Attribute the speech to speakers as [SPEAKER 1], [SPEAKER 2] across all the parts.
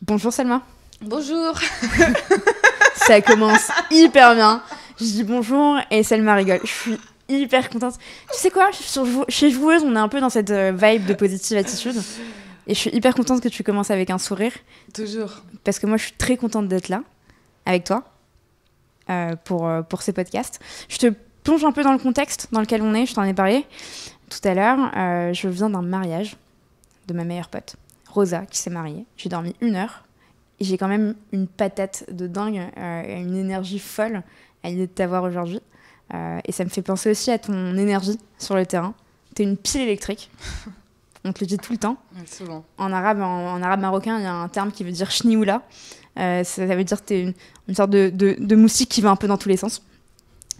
[SPEAKER 1] Bonjour Selma.
[SPEAKER 2] Bonjour.
[SPEAKER 1] Ça commence hyper bien. Je dis bonjour et Selma rigole. Je suis hyper contente. Tu sais quoi, chez Joueuse, on est un peu dans cette vibe de positive attitude. Et je suis hyper contente que tu commences avec un sourire.
[SPEAKER 2] Toujours.
[SPEAKER 1] Parce que moi, je suis très contente d'être là, avec toi, pour ces podcasts. Je te plonge un peu dans le contexte dans lequel on est, je t'en ai parlé tout à l'heure. Je viens d'un mariage de ma meilleure pote, Rosa, qui s'est mariée. J'ai dormi 1 heure. Et j'ai quand même une patate de dingue, une énergie folle à l'idée de t'avoir aujourd'hui. Et ça me fait penser aussi à ton énergie sur le terrain. T'es une pile électrique. On te le dit tout le temps.
[SPEAKER 2] Ouais, souvent.
[SPEAKER 1] En arabe marocain, il y a un terme qui veut dire chnioula. Ça veut dire que t'es une sorte de moustique qui va un peu dans tous les sens.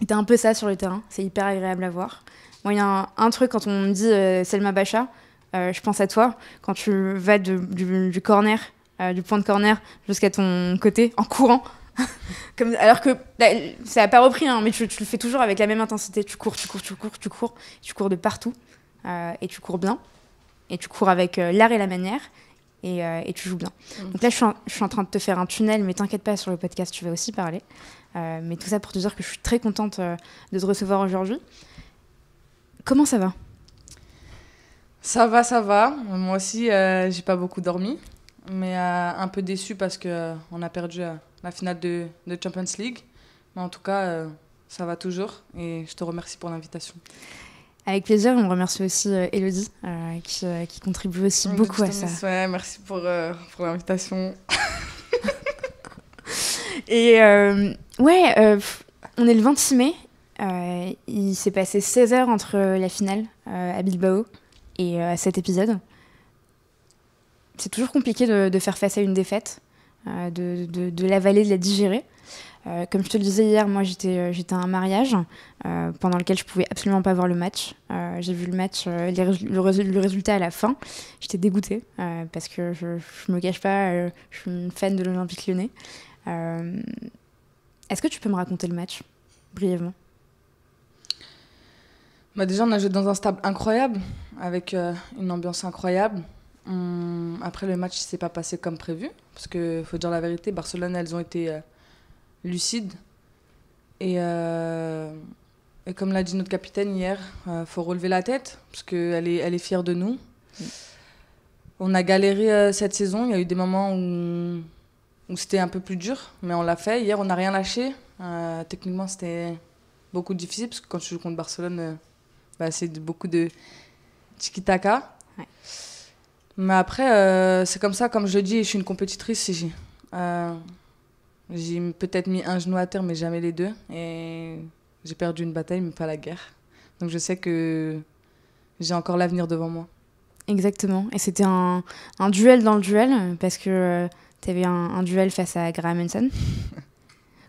[SPEAKER 1] Et t'es un peu ça sur le terrain. C'est hyper agréable à voir. Moi, il y a un truc, quand on me dit Selma Bacha, je pense à toi. Quand tu vas du corner, du point de corner jusqu'à ton côté, en courant. Alors que là, ça n'a pas repris, hein, mais tu le fais toujours avec la même intensité. Tu cours de partout. Et tu cours bien. Et tu cours avec l'art et la manière. Et tu joues bien. Donc là, je suis en train de te faire un tunnel, mais t'inquiète pas, sur le podcast, tu vas aussi parler. Mais tout ça pour te dire que je suis très contente de te recevoir aujourd'hui. Comment ça va ?
[SPEAKER 2] Ça va. Moi aussi, j'ai pas beaucoup dormi. Mais un peu déçue parce qu'on a perdu la finale de Champions League. Mais en tout cas, ça va toujours. Et je te remercie pour l'invitation.
[SPEAKER 1] Avec plaisir, on remercie aussi Elodie qui contribue aussi beaucoup à ça.
[SPEAKER 2] Ouais, merci pour l'invitation.
[SPEAKER 1] Et on est le 26 mai. Il s'est passé 16 heures entre la finale à Bilbao et cet épisode. C'est toujours compliqué de faire face à une défaite, de l'avaler, de la digérer. Comme je te le disais hier, moi j'étais à un mariage pendant lequel je pouvais absolument pas voir le match. J'ai vu le match, le résultat à la fin. J'étais dégoûtée parce que je me cache pas, je suis une fan de l'Olympique Lyonnais. Est-ce que tu peux me raconter le match brièvement ?
[SPEAKER 2] Déjà, on a joué dans un stade incroyable, avec une ambiance incroyable. Après, le match ne s'est pas passé comme prévu, parce qu'il faut dire la vérité, Barcelone, elles ont été lucides. Et comme l'a dit notre capitaine hier, faut relever la tête, parce qu'elle est fière de nous. On a galéré cette saison, il y a eu des moments où c'était un peu plus dur, mais on l'a fait. Hier, on n'a rien lâché. Techniquement, c'était beaucoup difficile, parce que quand tu joues contre Barcelone, c'est beaucoup de tiki-taka.
[SPEAKER 1] Ouais.
[SPEAKER 2] Mais après, c'est comme ça, comme je le dis, je suis une compétitrice. J'ai peut-être mis un genou à terre, mais jamais les deux. Et j'ai perdu une bataille, mais pas la guerre. Donc je sais que j'ai encore l'avenir devant moi.
[SPEAKER 1] Exactement. Et c'était un duel dans le duel, parce que tu avais un duel face à Graham Hansen.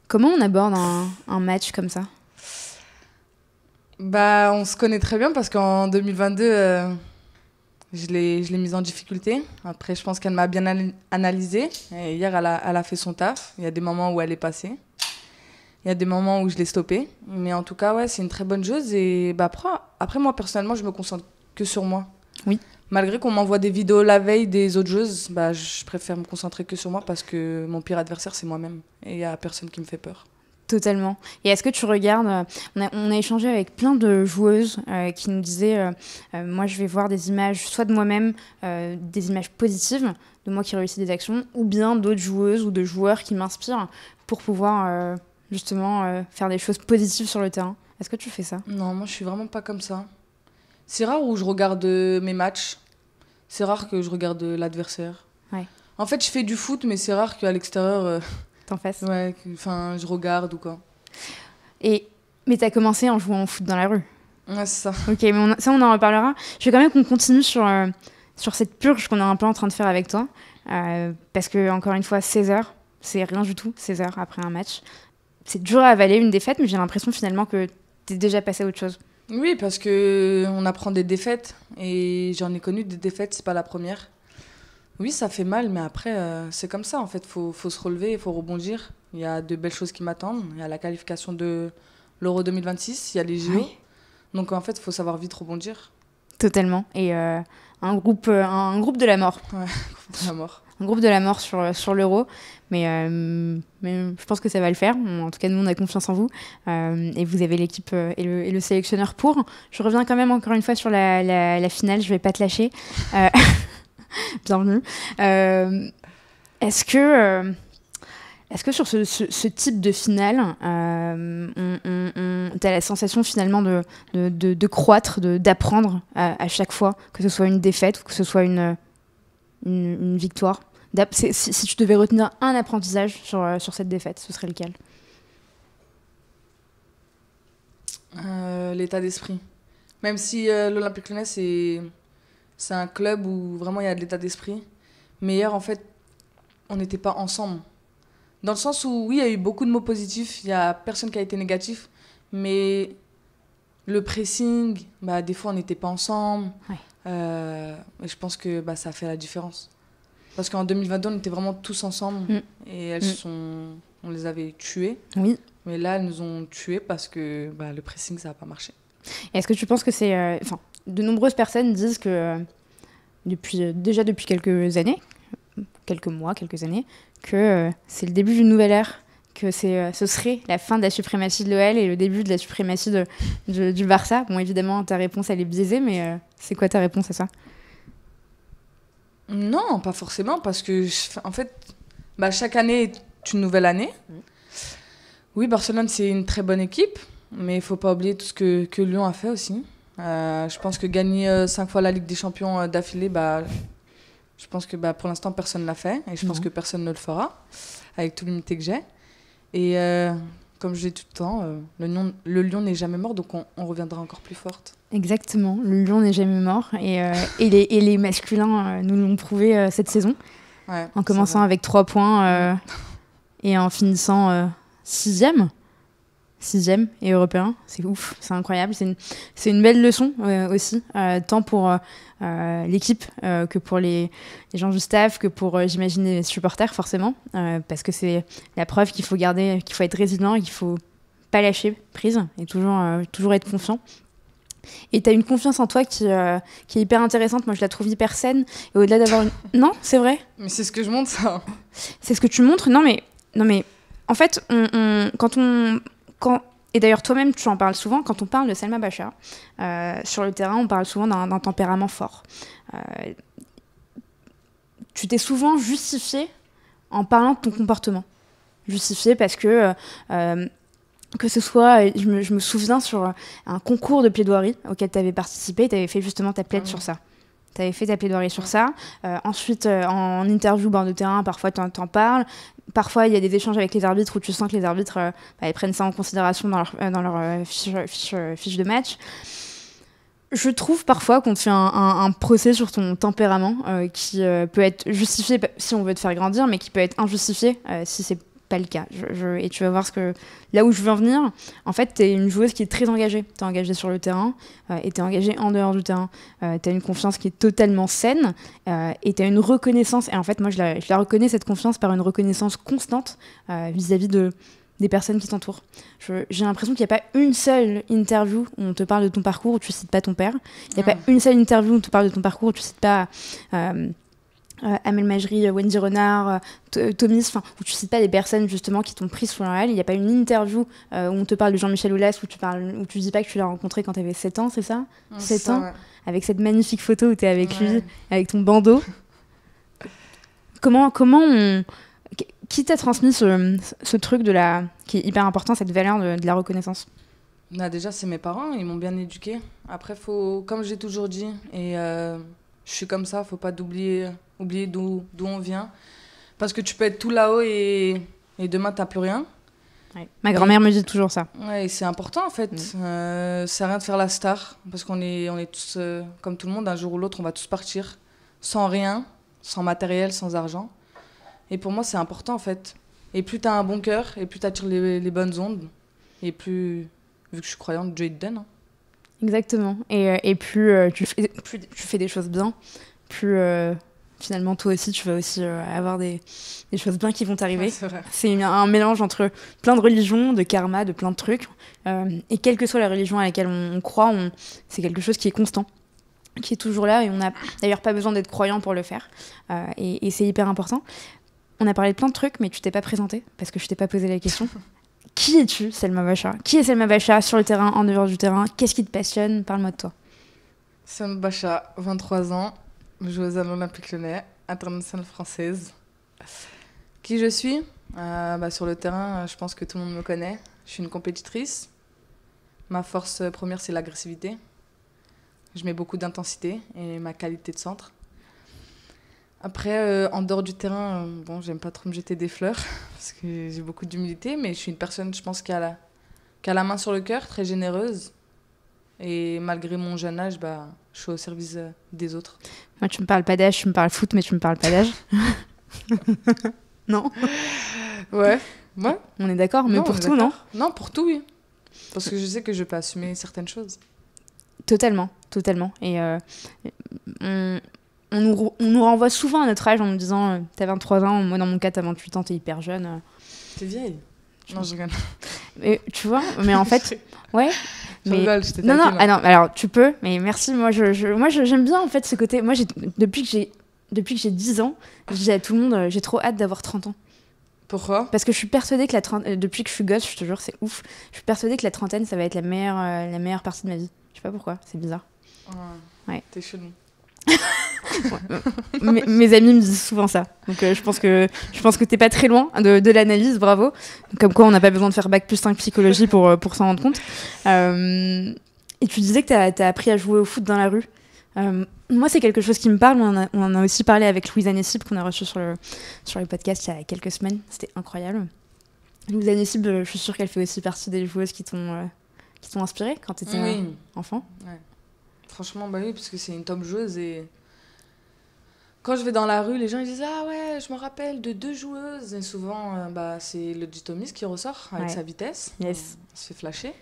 [SPEAKER 1] Comment on aborde un match comme ça ?
[SPEAKER 2] On se connaît très bien, parce qu'en 2022... je l'ai mise en difficulté. Après, je pense qu'elle m'a bien analysé. Et hier, elle a fait son taf. Il y a des moments où elle est passée. Il y a des moments où je l'ai stoppée. Mais en tout cas, ouais, c'est une très bonne chose. Et après, moi, personnellement, je me concentre que sur moi.
[SPEAKER 1] Oui.
[SPEAKER 2] Malgré qu'on m'envoie des vidéos la veille des autres joueuses, je préfère me concentrer que sur moi, parce que mon pire adversaire, c'est moi-même. Et il n'y a personne qui me fait peur.
[SPEAKER 1] Totalement. Et est-ce que tu regardes... on a échangé avec plein de joueuses qui nous disaient moi, je vais voir des images, soit de moi-même, des images positives, de moi qui réussis des actions, ou bien d'autres joueuses ou de joueurs qui m'inspirent pour pouvoir justement faire des choses positives sur le terrain. Est-ce que tu fais ça ?
[SPEAKER 2] Non, moi, je suis vraiment pas comme ça. C'est rare où je regarde mes matchs. C'est rare que je regarde l'adversaire.
[SPEAKER 1] Ouais.
[SPEAKER 2] En fait, je fais du foot, mais c'est rare qu'à l'extérieur...
[SPEAKER 1] T'en fasses ?
[SPEAKER 2] Ouais, je regarde ou quoi.
[SPEAKER 1] Mais t'as commencé en jouant au foot dans la rue ?
[SPEAKER 2] Ouais, c'est ça.
[SPEAKER 1] Ok, mais on en reparlera. Je veux quand même qu'on continue sur cette purge qu'on est un peu en train de faire avec toi. Parce que, encore une fois, 16 heures, c'est rien du tout, 16 heures après un match. C'est dur à avaler une défaite, mais j'ai l'impression finalement que t'es déjà passé à autre chose.
[SPEAKER 2] Oui, parce qu'on apprend des défaites. Et j'en ai connu des défaites, c'est pas la première. Oui, ça fait mal, mais après, c'est comme ça. En fait, faut se relever, il faut rebondir. Il y a de belles choses qui m'attendent. Il y a la qualification de l'Euro 2026, il y a les JO. Oui. Donc, en fait, il faut savoir vite rebondir.
[SPEAKER 1] Totalement. Et un groupe de la mort.
[SPEAKER 2] Ouais, groupe de la mort.
[SPEAKER 1] groupe de la mort sur l'Euro. Mais je pense que ça va le faire. En tout cas, nous, on a confiance en vous. Et vous avez l'équipe et le sélectionneur pour. Je reviens quand même encore une fois sur la finale. Je vais pas te lâcher. Bienvenue. Est-ce que sur ce type de finale, t'as la sensation finalement de croître, d'apprendre à chaque fois, que ce soit une défaite ou que ce soit une victoire? Si tu devais retenir un apprentissage sur cette défaite, ce serait lequel?
[SPEAKER 2] L'état d'esprit. Même si l'Olympique Lyonnais, c'est un club où vraiment il y a de l'état d'esprit. Mais hier, en fait, on n'était pas ensemble. Dans le sens où, oui, il y a eu beaucoup de mots positifs, il n'y a personne qui a été négatif, mais le pressing, des fois, on n'était pas ensemble.
[SPEAKER 1] Ouais.
[SPEAKER 2] Et je pense que ça fait la différence. Parce qu'en 2022, on était vraiment tous ensemble et on les avait tués. Oui. Mais là, elles nous ont tués parce que le pressing, ça n'a pas marché.
[SPEAKER 1] Est-ce que tu penses que c'est... de nombreuses personnes disent que depuis quelques années, quelques mois, quelques années, que c'est le début d'une nouvelle ère, que ce serait la fin de la suprématie de l'OL et le début de la suprématie du Barça. Bon, évidemment, ta réponse, elle est biaisée, mais c'est quoi ta réponse à ça?
[SPEAKER 2] Non, pas forcément, parce que, en fait, chaque année est une nouvelle année. Oui, Barcelone, c'est une très bonne équipe, mais il ne faut pas oublier tout ce que Lyon a fait aussi. Je pense que gagner 5 fois la Ligue des Champions d'affilée, je pense que pour l'instant, personne ne l'a fait. Et je pense que personne ne le fera, avec toute l'unité que j'ai. Et comme je dis tout le temps, le Lion n'est jamais mort, donc on reviendra encore plus forte.
[SPEAKER 1] Exactement, le Lion n'est jamais mort. Et les masculins nous l'ont prouvé cette saison. Ouais, en commençant avec 3 points et en finissant 6e et européen. C'est ouf, c'est incroyable. C'est une belle leçon aussi, tant pour l'équipe que pour les gens du staff, que pour, j'imagine, les supporters, forcément. Parce que c'est la preuve qu'il faut être résilient et qu'il ne faut pas lâcher prise et toujours être confiant. Et tu as une confiance en toi qui est hyper intéressante. Moi, je la trouve hyper saine. Et au-delà d'avoir une... Non, c'est vrai.
[SPEAKER 2] Mais c'est ce que je montre, ça.
[SPEAKER 1] C'est ce que tu montres. Non, mais en fait, et d'ailleurs, toi-même, tu en parles souvent. Quand on parle de Salma Bachar, sur le terrain, on parle souvent d'un tempérament fort. Tu t'es souvent justifiée en parlant de ton comportement. Justifiée parce que ce soit, je me souviens sur un concours de plaidoirie auquel tu avais participé, tu avais fait justement ta plaide sur ça. Tu avais fait ta plaidoirie sur ça. Ensuite, en interview bord de terrain, parfois tu en parles. Parfois, il y a des échanges avec les arbitres où tu sens que les arbitres ils prennent ça en considération dans leur fiche de match. Je trouve parfois qu'on te fait un procès sur ton tempérament qui peut être justifié si on veut te faire grandir, mais qui peut être injustifié si c'est pas le cas. Et tu vas voir là où je veux en venir. En fait, t'es une joueuse qui est très engagée. T'es engagée sur le terrain et t'es engagée en dehors du terrain. T'as une confiance qui est totalement saine et t'as une reconnaissance. Et en fait, moi, je la reconnais, cette confiance, par une reconnaissance constante vis-à-vis des personnes qui t'entourent. J'ai l'impression qu'il n'y a pas une seule interview où on te parle de ton parcours où tu cites pas ton père. Il n'y a pas une seule interview où on te parle de ton parcours où tu cites pas... Amel Majri, Wendy Renard, Tomis, où tu cites pas des personnes justement qui t'ont pris sur leur aile. Il n'y a pas une interview où on te parle de Jean-Michel Aulas où tu dis pas que tu l'as rencontré quand tu avais 7 ans, c'est ça? 7 ans, ouais. Avec cette magnifique photo où tu es avec lui, avec ton bandeau. Qui t'a transmis ce truc qui est hyper important, cette valeur de la reconnaissance?
[SPEAKER 2] Déjà, c'est mes parents, ils m'ont bien éduquée. Après, comme j'ai toujours dit, et je suis comme ça, faut pas oublier d'où on vient. Parce que tu peux être tout là-haut et demain, t'as plus rien.
[SPEAKER 1] Ouais. Ma grand-mère me dit toujours ça.
[SPEAKER 2] Ouais, et c'est important en fait. Ça sert à rien de faire la star. Parce qu'on est tous, comme tout le monde, un jour ou l'autre, on va tous partir. Sans rien, sans matériel, sans argent. Et pour moi, c'est important en fait. Et plus t'as un bon cœur, et plus t'attires les bonnes ondes. Et plus, vu que je suis croyante, Dieu te donne. Hein.
[SPEAKER 1] Exactement. Et plus tu fais des choses bien, plus finalement toi aussi tu vas aussi avoir des choses bien qui vont t'arriver. Ouais, c'est un mélange entre plein de religions, de karma, de plein de trucs. Et quelle que soit la religion à laquelle on croit, c'est quelque chose qui est constant. qui est toujours là, et on n'a d'ailleurs pas besoin d'être croyant pour le faire. Et c'est hyper important. On a parlé de plein de trucs, mais tu t'es pas présentée, parce que je t'ai pas posé la question. Qui es-tu, Selma Bacha? Qui est Selma Bacha sur le terrain, en dehors du terrain? Qu'est-ce qui te passionne? Parle-moi de toi.
[SPEAKER 2] Selma Bacha, 23 ans, joueuse à l'Olympique Lyonnais, internationale française. Qui je suis? Sur le terrain, je pense que tout le monde me connaît. Je suis une compétitrice. Ma force première, c'est l'agressivité. Je mets beaucoup d'intensité et ma qualité de centre. Après, en dehors du terrain, j'aime pas trop me jeter des fleurs parce que j'ai beaucoup d'humilité, mais je suis une personne, je pense, qui a la main sur le cœur, très généreuse. Et malgré mon jeune âge, je suis au service des autres.
[SPEAKER 1] Moi, tu me parles pas d'âge, tu me parles foot, mais tu me parles pas d'âge. Non.
[SPEAKER 2] Ouais.
[SPEAKER 1] On est d'accord, mais pour tout, non?
[SPEAKER 2] Non, pour tout, oui. Parce que je sais que je peux assumer certaines choses.
[SPEAKER 1] Totalement. Et on nous renvoie souvent à notre âge en nous disant t'as 23 ans, moi dans mon cas t'as 28 ans, t'es hyper jeune.
[SPEAKER 2] T'es vieille. Non, je regarde.
[SPEAKER 1] Mais, tu vois, mais en fait, ouais.
[SPEAKER 2] Je rigole, je t'ai
[SPEAKER 1] non,
[SPEAKER 2] taqué,
[SPEAKER 1] non, alors tu peux, mais merci. Moi, j'aime bien en fait ce côté. Moi, depuis que j'ai 10 ans, je dis à tout le monde, j'ai trop hâte d'avoir 30 ans.
[SPEAKER 2] Pourquoi?
[SPEAKER 1] Parce que je suis persuadée que depuis que je suis gosse, je te jure, c'est ouf. Je suis persuadée que la trentaine, ça va être la meilleure partie de ma vie. Je sais pas pourquoi, c'est bizarre. Ouais.
[SPEAKER 2] T'es chelou.
[SPEAKER 1] Mes amis me disent souvent ça. Donc je pense que t'es pas très loin de l'analyse, bravo. Comme quoi on n'a pas besoin de faire bac plus 5 psychologie pour s'en rendre compte. Et tu disais que t'as appris à jouer au foot dans la rue. Moi c'est quelque chose qui me parle. On en a aussi parlé avec Louise Anessib qu'on a reçue sur le podcast il y a quelques semaines. C'était incroyable. Louise Anessib, je suis sûre qu'elle fait aussi partie des joueuses qui t'ont inspirée quand t'étais enfant.
[SPEAKER 2] Ouais. Franchement, oui, parce que c'est une top joueuse et quand je vais dans la rue, les gens ils disent ah ouais, je me rappelle de 2 joueuses et souvent c'est le Dutomis qui ressort avec sa vitesse.
[SPEAKER 1] Yes.
[SPEAKER 2] On se fait flasher.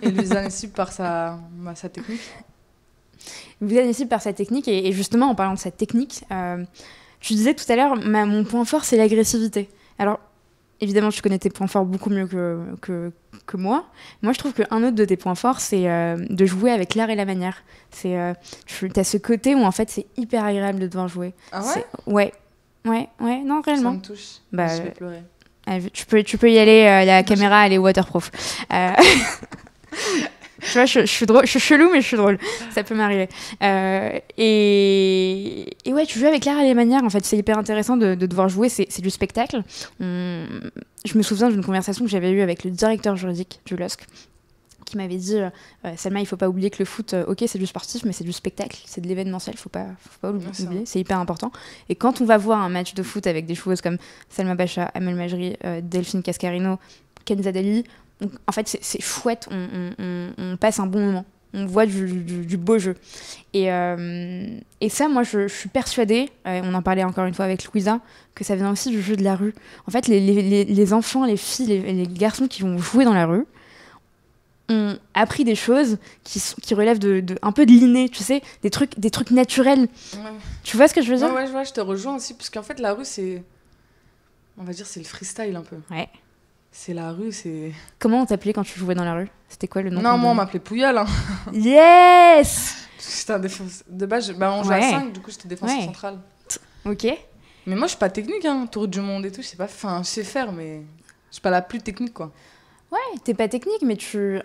[SPEAKER 2] Et Louise Anessib par sa technique.
[SPEAKER 1] Louise Anessib par sa technique et justement en parlant de cette technique, tu disais tout à l'heure mon point fort c'est l'agressivité. Alors évidemment, tu connais tes points forts beaucoup mieux que moi. Moi, je trouve qu'un autre de tes points forts, c'est de jouer avec l'art et la manière. Tu as ce côté où, en fait, c'est hyper agréable de devoir jouer.
[SPEAKER 2] Ah ouais?
[SPEAKER 1] Ouais, non, réellement.
[SPEAKER 2] Ça me touche. Je vais pleurer.
[SPEAKER 1] Tu peux y aller, la caméra, elle est waterproof. Tu vois, je suis drôle, je suis chelou, mais je suis drôle. Ça peut m'arriver. Et ouais, tu joues avec l'art et les manières. En fait, c'est hyper intéressant de devoir jouer. C'est du spectacle. Je me souviens d'une conversation que j'avais eue avec le directeur juridique du LOSC, qui m'avait dit Selma, il faut pas oublier que le foot, ok, c'est du sportif, mais c'est du spectacle, c'est de l'événementiel. Faut pas oublier. C'est hyper important. Et quand on va voir un match de foot avec des joueuses comme Selma Bacha, Amel Majri, Delphine Cascarino, Kenza Dali, en fait, c'est chouette, on passe un bon moment, on voit du beau jeu. Et ça, moi, je suis persuadée, on en parlait encore une fois avec Louisa, que ça vient aussi du jeu de la rue. En fait, les enfants, les filles, les garçons qui vont jouer dans la rue ont appris des choses qui relèvent un peu de l'inné, tu sais, des trucs naturels. Ouais. Tu vois ce que je veux dire?
[SPEAKER 2] Ouais, je vois, je te rejoins aussi, parce qu'en fait, la rue, on va dire, c'est le freestyle un peu. Ouais. C'est la rue, c'est...
[SPEAKER 1] Comment on t'appelait quand tu jouais dans la rue? C'était quoi le nom?
[SPEAKER 2] Non, moi, on m'appelait Pouyol. Hein.
[SPEAKER 1] Yes.
[SPEAKER 2] J'étais un défenseur... De base, on jouait à 5, du coup, j'étais défenseur central.
[SPEAKER 1] Ok.
[SPEAKER 2] Mais moi, je suis pas technique, hein. Tour du monde et tout, je sais pas... Enfin, je sais faire, mais... Je suis pas la plus technique, quoi.
[SPEAKER 1] Ouais, t'es pas technique, mais tu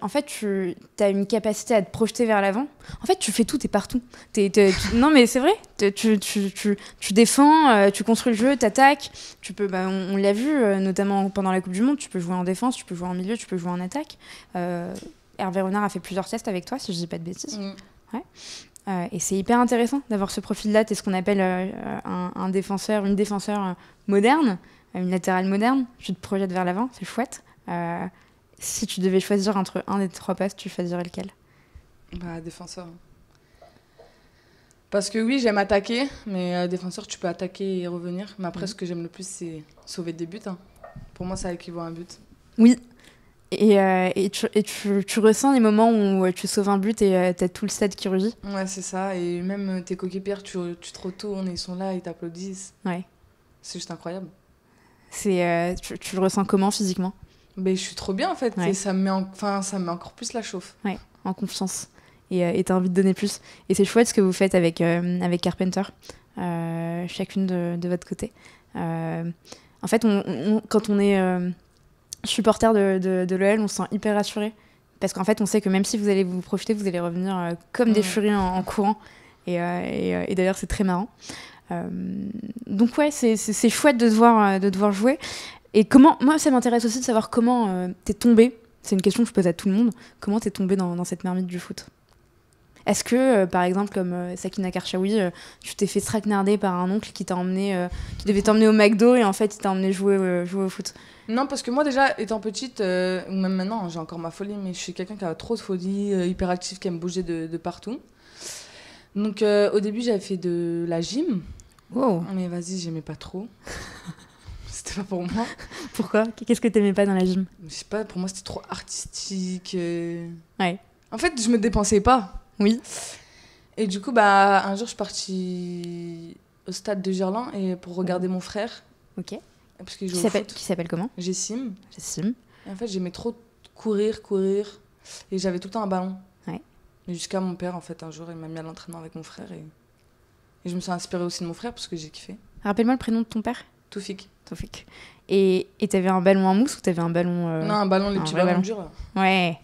[SPEAKER 1] as une capacité à te projeter vers l'avant. En fait, tu fais tout, t'es partout. Non, mais c'est vrai. Tu défends, tu construis le jeu, t'attaques. Tu peux, on l'a vu, notamment pendant la Coupe du Monde, tu peux jouer en défense, tu peux jouer en milieu, tu peux jouer en attaque. Hervé Renard a fait plusieurs tests avec toi, si je dis pas de bêtises. Ouais. Et c'est hyper intéressant d'avoir ce profil-là. T'es ce qu'on appelle une défenseur moderne, une latérale moderne. Tu te projettes vers l'avant, c'est chouette. Si tu devais choisir entre un des 3 postes, tu choisirais lequel?
[SPEAKER 2] Défenseur. Parce que oui, j'aime attaquer, mais défenseur, tu peux attaquer et revenir. Mais après, ce que j'aime le plus, c'est sauver des buts. Hein. Pour moi, ça équivaut à un but.
[SPEAKER 1] Oui. Et tu ressens les moments où tu sauves un but et t'as tout le stade qui rugit?
[SPEAKER 2] Ouais, c'est ça. Et même tes coéquipiers, tu te retournes et ils sont là, ils t'applaudissent.
[SPEAKER 1] Ouais.
[SPEAKER 2] C'est juste incroyable.
[SPEAKER 1] Tu le ressens comment physiquement?
[SPEAKER 2] Je suis trop bien en fait, et ça me met encore plus la chauffe.
[SPEAKER 1] Ouais, en confiance. et t'as envie de donner plus. Et c'est chouette ce que vous faites avec Carpenter, chacune de votre côté. En fait, quand on est supporter de l'OL, on se sent hyper rassuré. Parce qu'en fait, on sait que même si vous allez vous projeter, vous allez revenir comme des furies en courant. Et d'ailleurs, c'est très marrant. Donc ouais, c'est chouette de te voir jouer. Et comment, moi, ça m'intéresse aussi de savoir comment t'es tombée. C'est une question que je pose à tout le monde. Comment t'es tombée dans cette marmite du foot? Est-ce que, par exemple, comme Sakina Karchaoui, tu t'es fait traquenarder par un oncle qui devait t'emmener au McDo et en fait, il t'a emmené jouer au foot?
[SPEAKER 2] Non, parce que moi, déjà, étant petite, ou même maintenant, j'ai encore ma folie, mais je suis quelqu'un qui a trop de folie, hyperactif, qui aime bouger de partout. Donc, au début, j'avais fait de la gym.
[SPEAKER 1] Wow.
[SPEAKER 2] Mais vas-y, j'aimais pas trop. C'était pas pour moi.
[SPEAKER 1] Pourquoi? Qu'est-ce que t'aimais pas dans la gym?
[SPEAKER 2] Je sais pas, pour moi, c'était trop artistique.
[SPEAKER 1] Ouais.
[SPEAKER 2] En fait, je me dépensais pas.
[SPEAKER 1] Oui.
[SPEAKER 2] Et du coup, un jour, je suis partie au stade de Gerland pour regarder mon frère.
[SPEAKER 1] Ok.
[SPEAKER 2] Parce qu'il joue au foot.
[SPEAKER 1] Qui s'appelle comment?
[SPEAKER 2] Jessim.
[SPEAKER 1] Jessim.
[SPEAKER 2] Et en fait, j'aimais trop courir. Et j'avais tout le temps un ballon.
[SPEAKER 1] Ouais.
[SPEAKER 2] Et jusqu'à mon père, en fait, un jour, il m'a mis à l'entraînement avec mon frère. Et je me suis inspirée aussi de mon frère parce que j'ai kiffé.
[SPEAKER 1] Rappelle-moi le prénom de ton père.
[SPEAKER 2] Toufik.
[SPEAKER 1] Et t'avais un ballon en mousse ou t'avais un ballon...
[SPEAKER 2] Non, un ballon, les petits ballons durs, là.
[SPEAKER 1] Ouais.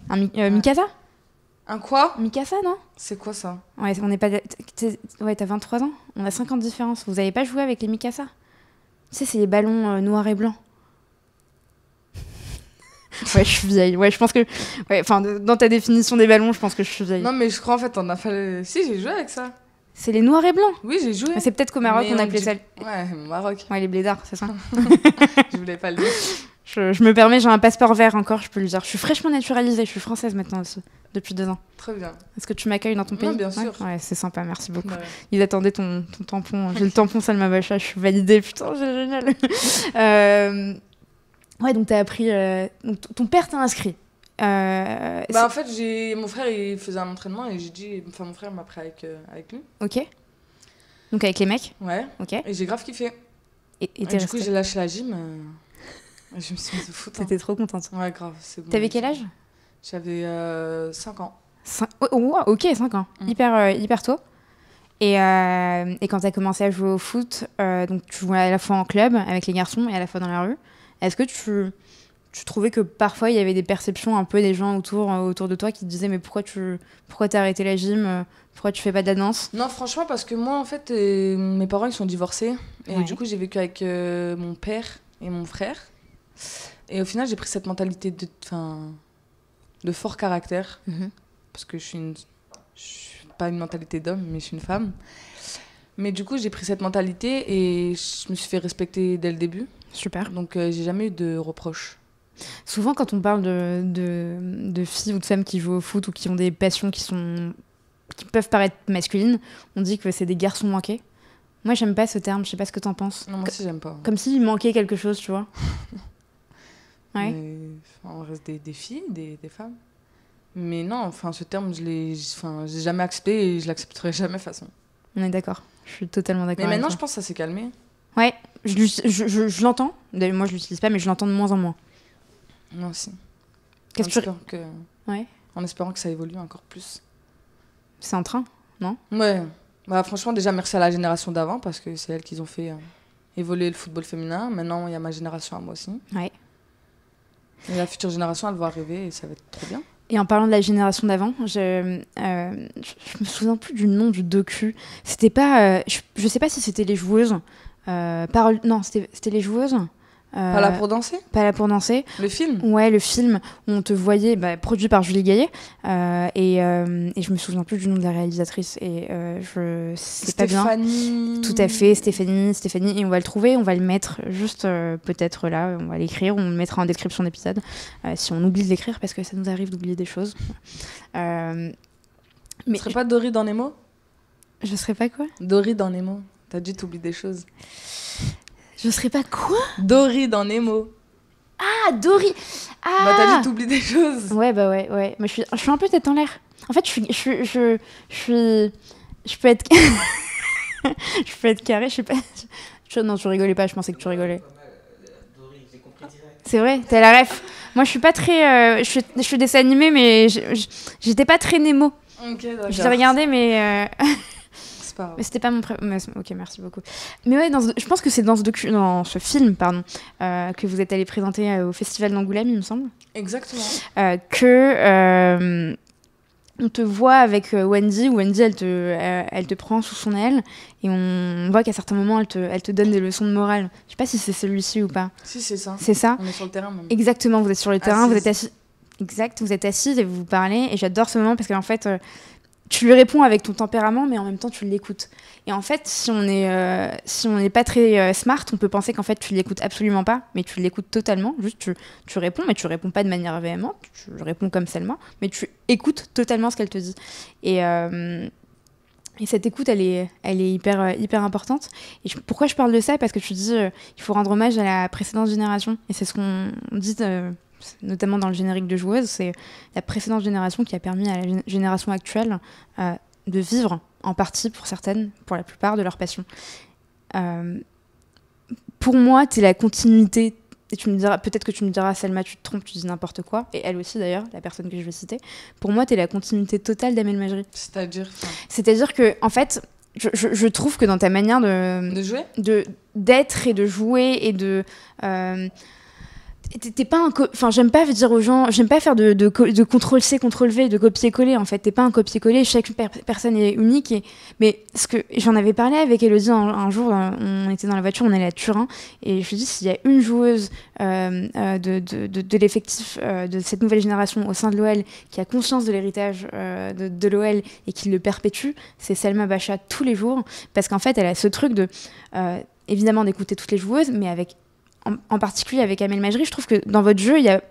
[SPEAKER 1] Mikasa?
[SPEAKER 2] Un quoi?
[SPEAKER 1] Mikasa, non?
[SPEAKER 2] C'est quoi ça?
[SPEAKER 1] Ouais, on n'est pas... Ouais, t'as 23 ans? On a 5 ans de différence. Vous avez pas joué avec les Mikasa? Tu sais, c'est les ballons noirs et blancs. Ouais, je suis vieille. Ouais, je pense que... Ouais, enfin, dans ta définition des ballons, je pense que je suis vieille.
[SPEAKER 2] Non, mais je crois, en fait, on a fait... Si, j'ai joué avec ça.
[SPEAKER 1] C'est les noirs et blancs?
[SPEAKER 2] Oui, j'ai joué.
[SPEAKER 1] Mais c'est peut-être qu'au Maroc, on appelait ça...
[SPEAKER 2] Ouais, au Maroc.
[SPEAKER 1] Ouais, les blédards, c'est ça.
[SPEAKER 2] Je voulais pas le dire.
[SPEAKER 1] Je me permets, j'ai un passeport vert encore, je peux le dire. Je suis fraîchement naturalisée, je suis française maintenant aussi, depuis 2 ans.
[SPEAKER 2] Très bien.
[SPEAKER 1] Est-ce que tu m'accueilles dans ton pays?
[SPEAKER 2] Non, bien sûr.
[SPEAKER 1] Ouais, c'est sympa, merci beaucoup.
[SPEAKER 2] Ouais.
[SPEAKER 1] Ils attendaient ton tampon. J'ai le tampon Salma Bacha, je suis validée, putain, c'est génial. Ouais, donc t'as appris... Donc, ton père t'a inscrit.
[SPEAKER 2] En fait, mon frère, il faisait un entraînement et j'ai dit... Enfin, mon frère m'a pris avec lui.
[SPEAKER 1] Ok. Donc avec les mecs?
[SPEAKER 2] Ouais.
[SPEAKER 1] Ok.
[SPEAKER 2] Et j'ai grave kiffé.
[SPEAKER 1] Et
[SPEAKER 2] du coup, j'ai lâché la gym. Je me suis mise au foot.
[SPEAKER 1] T'étais trop contente.
[SPEAKER 2] Ouais, grave, c'est bon.
[SPEAKER 1] T'avais quel âge?
[SPEAKER 2] J'avais 5 ans.
[SPEAKER 1] Ok, 5 ans. Hyper tôt. Et quand t'as commencé à jouer au foot, donc tu jouais à la fois en club avec les garçons et à la fois dans la rue, est-ce que tu trouvais que parfois il y avait des perceptions un peu des gens autour de toi qui te disaient mais pourquoi t'as arrêté la gym, pourquoi tu fais pas de la danse?
[SPEAKER 2] Non, franchement, parce que moi, en fait, mes parents, ils sont divorcés. Et
[SPEAKER 1] Ouais.
[SPEAKER 2] du coup, j'ai vécu avec mon père et mon frère. Et au final, j'ai pris cette mentalité de fort caractère.
[SPEAKER 1] Mhm.
[SPEAKER 2] Parce que je suis pas une mentalité d'homme, mais je suis une femme. Mais du coup, j'ai pris cette mentalité et je me suis fait respecter dès le début.
[SPEAKER 1] Super.
[SPEAKER 2] Donc, j'ai jamais eu de reproches.
[SPEAKER 1] Souvent, quand on parle de filles ou de femmes qui jouent au foot ou qui ont des passions qui peuvent paraître masculines, on dit que c'est des garçons manqués. Moi, j'aime pas ce terme, je sais pas ce que t'en penses.
[SPEAKER 2] Non, moi aussi, j'aime pas.
[SPEAKER 1] Comme s'il manquait quelque chose, tu vois. Ouais.
[SPEAKER 2] Mais, on reste des filles, des femmes. Mais non, ce terme, j'ai jamais accepté et je l'accepterai jamais de toute façon.
[SPEAKER 1] On est d'accord. Je suis totalement d'accord.
[SPEAKER 2] Mais maintenant,
[SPEAKER 1] avec
[SPEAKER 2] je pense que ça s'est calmé.
[SPEAKER 1] Ouais, je l'entends. D'ailleurs, moi, je l'utilise pas, mais je l'entends de moins en moins.
[SPEAKER 2] Moi aussi.
[SPEAKER 1] Ouais.
[SPEAKER 2] En espérant que ça évolue encore plus.
[SPEAKER 1] C'est en train, non?
[SPEAKER 2] Ouais. Franchement, déjà, merci à la génération d'avant parce que c'est elles qui ont fait évoluer le football féminin. Maintenant, il y a ma génération à moi aussi.
[SPEAKER 1] Ouais.
[SPEAKER 2] Et la future génération, elle va arriver et ça va être trop bien.
[SPEAKER 1] Et en parlant de la génération d'avant, je me souviens plus du nom du docu. C'était pas... je sais pas si c'était les joueuses. Non, c'était les joueuses.
[SPEAKER 2] Pas là pour danser?
[SPEAKER 1] Pas là pour danser.
[SPEAKER 2] Le film?
[SPEAKER 1] Ouais, le film où on te voyait, produit par Julie Gaillet. Et je me souviens plus du nom de la réalisatrice. Et c'est pas bien.
[SPEAKER 2] Stéphanie.
[SPEAKER 1] Tout à fait, Stéphanie. Et on va le trouver, on va le mettre juste peut-être là. On va l'écrire, on le mettra en description d'épisode. Si on oublie de l'écrire, parce que ça nous arrive d'oublier des choses.
[SPEAKER 2] Mais tu serais pas Dory dans Nemo?
[SPEAKER 1] Je serais pas quoi?
[SPEAKER 2] Dory dans Nemo. T'as dit t'oublies des choses.
[SPEAKER 1] Je serais pas quoi?
[SPEAKER 2] Dory dans Nemo.
[SPEAKER 1] Ah, Dory! Ah!
[SPEAKER 2] T'as dit t'oublies des choses.
[SPEAKER 1] Ouais. Mais je suis un peu tête en l'air. En fait, je peux être... je peux être carré, je sais pas... Non, tu rigolais pas, je pensais que tu rigolais. C'est vrai, t'as la ref. Moi, je suis pas très... je suis dessin animé, mais j'étais pas très Nemo.
[SPEAKER 2] Ok, d'accord.
[SPEAKER 1] Je l'ai regardé, mais
[SPEAKER 2] C'est pas grave.
[SPEAKER 1] mais c'était pas mon préféré. Ok, merci beaucoup. Mais ouais, je pense que c'est dans ce film, pardon, que vous êtes allé présenter au Festival d'Angoulême, il me semble,
[SPEAKER 2] Exactement.
[SPEAKER 1] que on te voit avec Wendy, où Wendy, elle te prend sous son aile, et on voit qu'à certains moments, elle te donne des leçons de morale. Je sais pas si c'est celui-ci ou pas.
[SPEAKER 2] Si, c'est ça.
[SPEAKER 1] C'est ça?
[SPEAKER 2] On est sur le terrain même.
[SPEAKER 1] Exactement, vous êtes sur le terrain,
[SPEAKER 2] Assise.
[SPEAKER 1] vous êtes assis. Exact, vous êtes assise et vous vous parlez, et j'adore ce moment parce qu'en fait, tu lui réponds avec ton tempérament, mais en même temps, tu l'écoutes. Et en fait, si on n'est pas très smart, on peut penser qu'en fait, tu l'écoutes absolument pas, mais tu l'écoutes totalement. Juste, tu réponds, mais tu réponds pas de manière véhémente. Tu réponds comme Selma, mais tu écoutes totalement ce qu'elle te dit. Et cette écoute, elle est hyper importante. Et pourquoi je parle de ça? Parce que tu dis, il faut rendre hommage à la précédente génération. Et c'est ce qu'on dit, notamment dans le générique de Joueuse, c'est la précédente génération qui a permis à la génération actuelle de vivre, en partie pour certaines, pour la plupart, de leur passion. Pour moi, t'es la continuité. Et tu me diras, peut-être que tu me diras, Selma, tu te trompes, tu dis n'importe quoi. Et elle aussi, d'ailleurs, la personne que je vais citer. Pour moi, t'es la continuité totale d'Amel Majri. C'est-à-dire que, en fait, je trouve que dans ta manière
[SPEAKER 2] De jouer
[SPEAKER 1] d'être et de jouer et de... t'es pas enfin, j'aime pas dire aux gens, j'aime pas faire de CTRL-C, CTRL-V, de copier-coller, en fait. T'es pas un copier-coller, chaque personne est unique. Mais j'en avais parlé avec Elodie un jour, on était dans la voiture, on allait à Turin, et je lui dis, s'il y a une joueuse de l'effectif de cette nouvelle génération au sein de l'OL qui a conscience de l'héritage de l'OL et qui le perpétue, c'est Selma Bachat tous les jours, parce qu'en fait, elle a ce truc de, évidemment, d'écouter toutes les joueuses, mais avec en particulier avec Amel Majri, je trouve que dans votre jeu, il y a une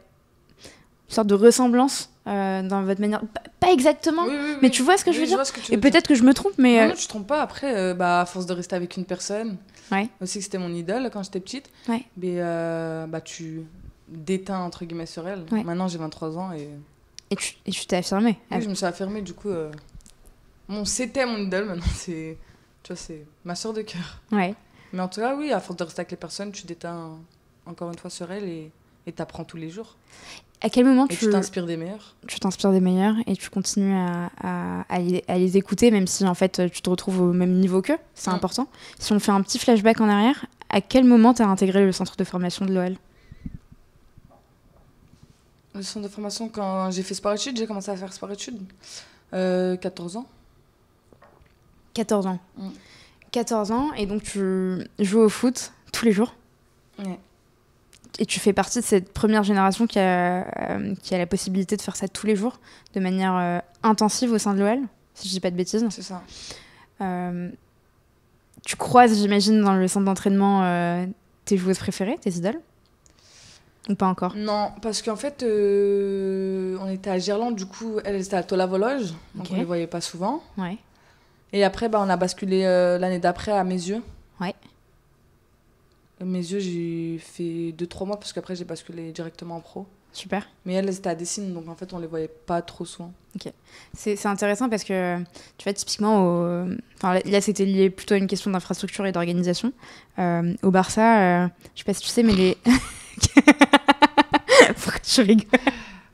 [SPEAKER 1] sorte de ressemblance dans votre manière. Pas exactement,
[SPEAKER 2] oui,
[SPEAKER 1] mais tu vois ce que je veux dire. Et peut-être que je me trompe, mais...
[SPEAKER 2] Non, tu te trompes pas. Après, à force de rester avec une personne, aussi que c'était mon idole quand j'étais petite, mais, tu déteins, entre guillemets, sur elle. Ouais. Maintenant, j'ai 23 ans et... Et
[SPEAKER 1] tu t'es affirmée.
[SPEAKER 2] Oui, je me suis affirmée, du coup... c'était mon idole, maintenant, c'est ma sœur de cœur.
[SPEAKER 1] Ouais.
[SPEAKER 2] Mais en tout cas, oui, à force de rester avec les personnes, tu déteins encore une fois sur elle et t'apprends tous les jours.
[SPEAKER 1] À quel moment
[SPEAKER 2] tu t'inspires des meilleurs?
[SPEAKER 1] Tu t'inspires des meilleurs et tu continues à les écouter, même si en fait tu te retrouves au même niveau qu'eux. C'est important. Si on fait un petit flashback en arrière, à quel moment tu as intégré le centre de formation de l'OL?
[SPEAKER 2] Le centre de formation, quand j'ai fait sport-études, j'ai commencé à faire sport-études. 14 ans.
[SPEAKER 1] 14 ans. 14 ans, et donc tu joues au foot tous les jours.
[SPEAKER 2] Ouais.
[SPEAKER 1] Et tu fais partie de cette première génération qui a la possibilité de faire ça tous les jours, de manière intensive au sein de l'OL, si je dis pas de bêtises.
[SPEAKER 2] C'est ça.
[SPEAKER 1] Tu croises, j'imagine, dans le centre d'entraînement tes joueuses préférées, tes idoles? Ou pas encore?
[SPEAKER 2] Non, parce qu'en fait, on était à Gerland, du coup, elle était à Tola-Vologe, donc on les voyait pas souvent.
[SPEAKER 1] Ouais.
[SPEAKER 2] Et après, on a basculé l'année d'après à Mes Yeux.
[SPEAKER 1] Ouais.
[SPEAKER 2] Mes Yeux, j'ai fait 2-3 mois parce qu'après, j'ai basculé directement en pro.
[SPEAKER 1] Super.
[SPEAKER 2] Mais elles étaient à Dessines, donc en fait, on les voyait pas trop souvent.
[SPEAKER 1] Ok. C'est intéressant parce que, tu vois, typiquement, là, c'était lié plutôt à une question d'infrastructure et d'organisation. Au Barça, je sais pas si tu sais, mais les... Pourquoi je rigole?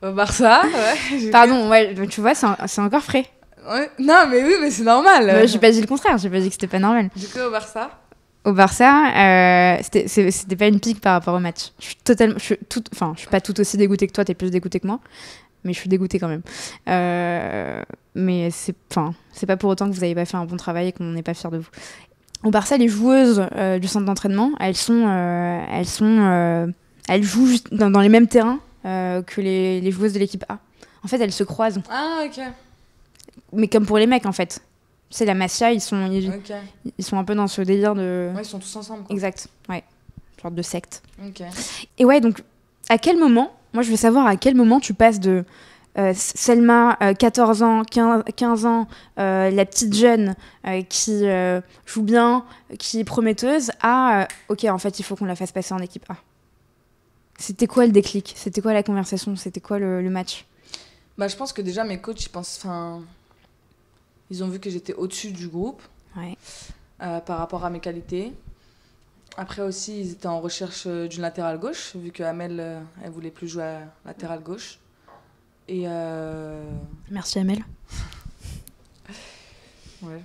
[SPEAKER 2] Au Barça, ouais.
[SPEAKER 1] Pardon, ouais, tu vois, c'est encore frais.
[SPEAKER 2] Ouais. Non, mais oui, mais c'est normal.
[SPEAKER 1] J'ai pas dit le contraire, j'ai pas dit que c'était pas normal.
[SPEAKER 2] Du coup, au Barça,
[SPEAKER 1] c'était pas une pique par rapport au match. Je suis pas tout aussi dégoûtée que toi, t'es plus dégoûtée que moi, mais je suis dégoûtée quand même. Mais c'est pas pour autant que vous avez pas fait un bon travail et qu'on n'est pas fiers de vous. Au Barça, les joueuses du centre d'entraînement, elles jouent juste dans les mêmes terrains que les joueuses de l'équipe A. En fait, elles se croisent.
[SPEAKER 2] Ah, ok.
[SPEAKER 1] Mais comme pour les mecs, en fait. C'est la Masia, ils sont un peu dans ce délire de...
[SPEAKER 2] Ouais, ils sont tous ensemble, quoi.
[SPEAKER 1] Exact, ouais. Genre de secte.
[SPEAKER 2] Ok.
[SPEAKER 1] Et ouais, donc, à quel moment... Moi, je veux savoir à quel moment tu passes de Selma, 14 ans, 15 ans, la petite jeune qui joue bien, qui est prometteuse, à ok, en fait, il faut qu'on la fasse passer en équipe A. C'était quoi le déclic? C'était quoi la conversation? C'était quoi le match?
[SPEAKER 2] Je pense que déjà, mes coachs, ils ont vu que j'étais au-dessus du groupe,
[SPEAKER 1] ouais.
[SPEAKER 2] Par rapport à mes qualités. Après aussi, ils étaient en recherche d'une latérale gauche, vu que Amel, elle voulait plus jouer à latérale gauche. Et
[SPEAKER 1] merci Amel.
[SPEAKER 2] Ouais.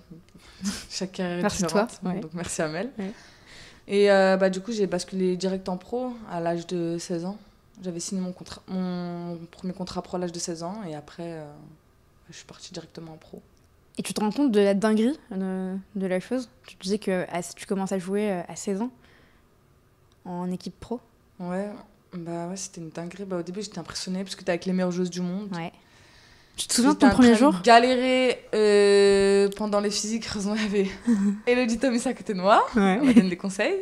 [SPEAKER 2] Chaque carrière est
[SPEAKER 1] Merci
[SPEAKER 2] différente.
[SPEAKER 1] toi. Ouais.
[SPEAKER 2] Donc merci Amel.
[SPEAKER 1] Ouais.
[SPEAKER 2] Et du coup, j'ai basculé direct en pro à l'âge de 16 ans. J'avais signé mon premier contrat pro à l'âge de 16 ans. Et après, je suis partie directement en pro.
[SPEAKER 1] Et tu te rends compte de la dinguerie de la chose? Tu te disais que tu commences à jouer à 16 ans en équipe pro?
[SPEAKER 2] Ouais, c'était une dinguerie. Au début, j'étais impressionnée parce que t'es avec les meilleures joueuses du monde.
[SPEAKER 1] Ouais. Tu te souviens de ton premier jour?
[SPEAKER 2] Galérer pendant les physiques. Heureusement, il y avait Elodie Thomas à côté de moi.
[SPEAKER 1] Ouais.
[SPEAKER 2] Elle m'a donné des conseils.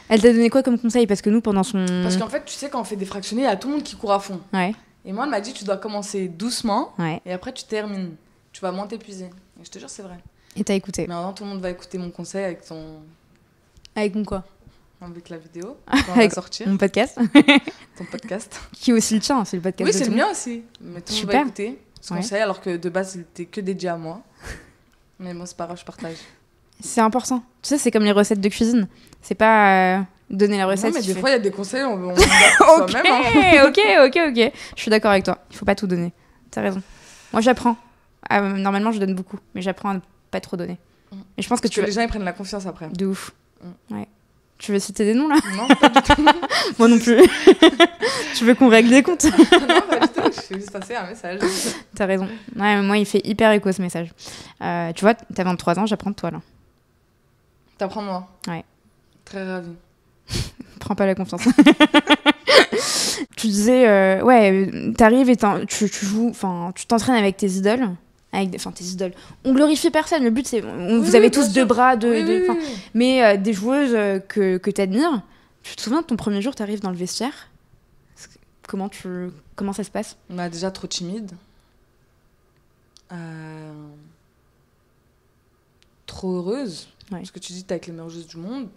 [SPEAKER 1] Elle t'a donné quoi comme conseil? Parce que nous, pendant son...
[SPEAKER 2] Parce qu'en fait, tu sais, quand on fait des fractionnés, il y a tout le monde qui court à fond.
[SPEAKER 1] Ouais.
[SPEAKER 2] Et moi, elle m'a dit, tu dois commencer doucement.
[SPEAKER 1] Ouais.
[SPEAKER 2] Et après, tu termines. Tu vas moins t'épuiser. Et je te jure, c'est vrai.
[SPEAKER 1] Et t'as écouté?
[SPEAKER 2] Mais maintenant, tout le monde va écouter mon conseil avec
[SPEAKER 1] Avec mon quoi?
[SPEAKER 2] avec la vidéo. Quand on va sortir.
[SPEAKER 1] Mon podcast.
[SPEAKER 2] Ton podcast.
[SPEAKER 1] Qui est aussi le tien, c'est le podcast
[SPEAKER 2] Oui,
[SPEAKER 1] de
[SPEAKER 2] c'est
[SPEAKER 1] tout
[SPEAKER 2] le
[SPEAKER 1] monde.
[SPEAKER 2] mien aussi. Mais tout le monde
[SPEAKER 1] Super.
[SPEAKER 2] va écouter ce conseil, alors que de base, il était que dédié à moi. Mais moi, c'est pas grave, je partage.
[SPEAKER 1] C'est important. Tu sais, c'est comme les recettes de cuisine. C'est pas donner la recette.
[SPEAKER 2] Non, mais
[SPEAKER 1] tu
[SPEAKER 2] des
[SPEAKER 1] fais-
[SPEAKER 2] fois, il y a des conseils, on garde pour
[SPEAKER 1] Ok,
[SPEAKER 2] soi-même. Hein.
[SPEAKER 1] ok. Je suis d'accord avec toi. Il faut pas tout donner. T'as raison. Moi, j'apprends. Normalement, je donne beaucoup, mais j'apprends à ne pas trop donner. Et je pense que
[SPEAKER 2] Parce que les gens, ils prennent la confiance après.
[SPEAKER 1] De ouf. Ouais. Tu veux citer des noms, là?
[SPEAKER 2] Non, pas du tout.
[SPEAKER 1] Moi non plus. Tu veux qu'on règle des comptes?
[SPEAKER 2] Non, pas du tout. Je fais juste passer un message.
[SPEAKER 1] T'as raison. Ouais, moi, il fait hyper écho, ce message. Tu vois, t'as 23 ans, j'apprends de toi, là.
[SPEAKER 2] T'apprends de moi.
[SPEAKER 1] Ouais.
[SPEAKER 2] Très ravie.
[SPEAKER 1] Prends pas la confiance. Tu disais, t'arrives et tu joues, enfin, tu t'entraînes avec tes idoles. Enfin, tes idoles. On glorifie personne. Le but, c'est. Vous avez tous deux bras,
[SPEAKER 2] Oui.
[SPEAKER 1] mais des joueuses que t'admires. Tu te souviens de ton premier jour, t'arrives dans le vestiaire? Comment ça se passe?
[SPEAKER 2] Déjà trop timide. Trop heureuse.
[SPEAKER 1] Ouais.
[SPEAKER 2] Parce que tu dis que t'es avec les meilleures joueuses du monde.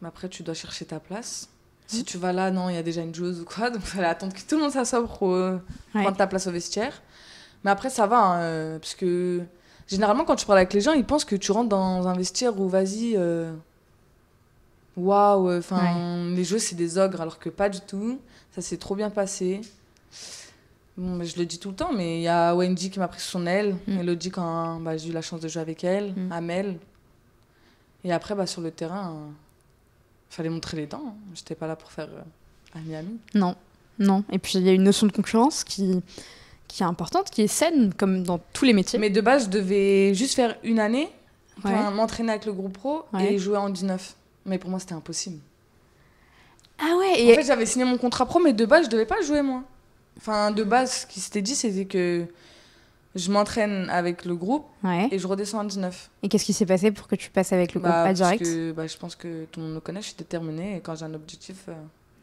[SPEAKER 2] Mais après, tu dois chercher ta place. Si tu vas là, non, il y a déjà une joueuse ou quoi. Donc, il fallait attendre que tout le monde s'assoie pour prendre ta place au vestiaire. Mais après, ça va. Parce que généralement, quand tu parles avec les gens, ils pensent que tu rentres dans un vestiaire où, vas-y, waouh, les joueuses, c'est des ogres. Alors que pas du tout. Ça s'est trop bien passé. Bon, je le dis tout le temps, mais il y a Wendy qui m'a pris sous son aile. Elodie, quand j'ai eu la chance de jouer avec elle. Amel. Et après, sur le terrain, fallait montrer les dents. Hein. J'étais pas là pour faire ami-ami.
[SPEAKER 1] Non. Et puis, il y a une notion de concurrence qui est importante, qui est saine, comme dans tous les métiers.
[SPEAKER 2] Mais de base, je devais juste faire une année, m'entraîner avec le groupe pro et jouer en 19. Mais pour moi, c'était impossible.
[SPEAKER 1] Ah ouais,
[SPEAKER 2] En fait, j'avais signé mon contrat pro, mais de base, je devais pas jouer, moi. Enfin, de base, ce qui s'était dit, c'était que je m'entraîne avec le groupe et je redescends en 19.
[SPEAKER 1] Et qu'est-ce qui s'est passé pour que tu passes avec le groupe à direct?
[SPEAKER 2] Parce que je pense que tout le monde me connaît, je suis déterminée et quand j'ai un objectif,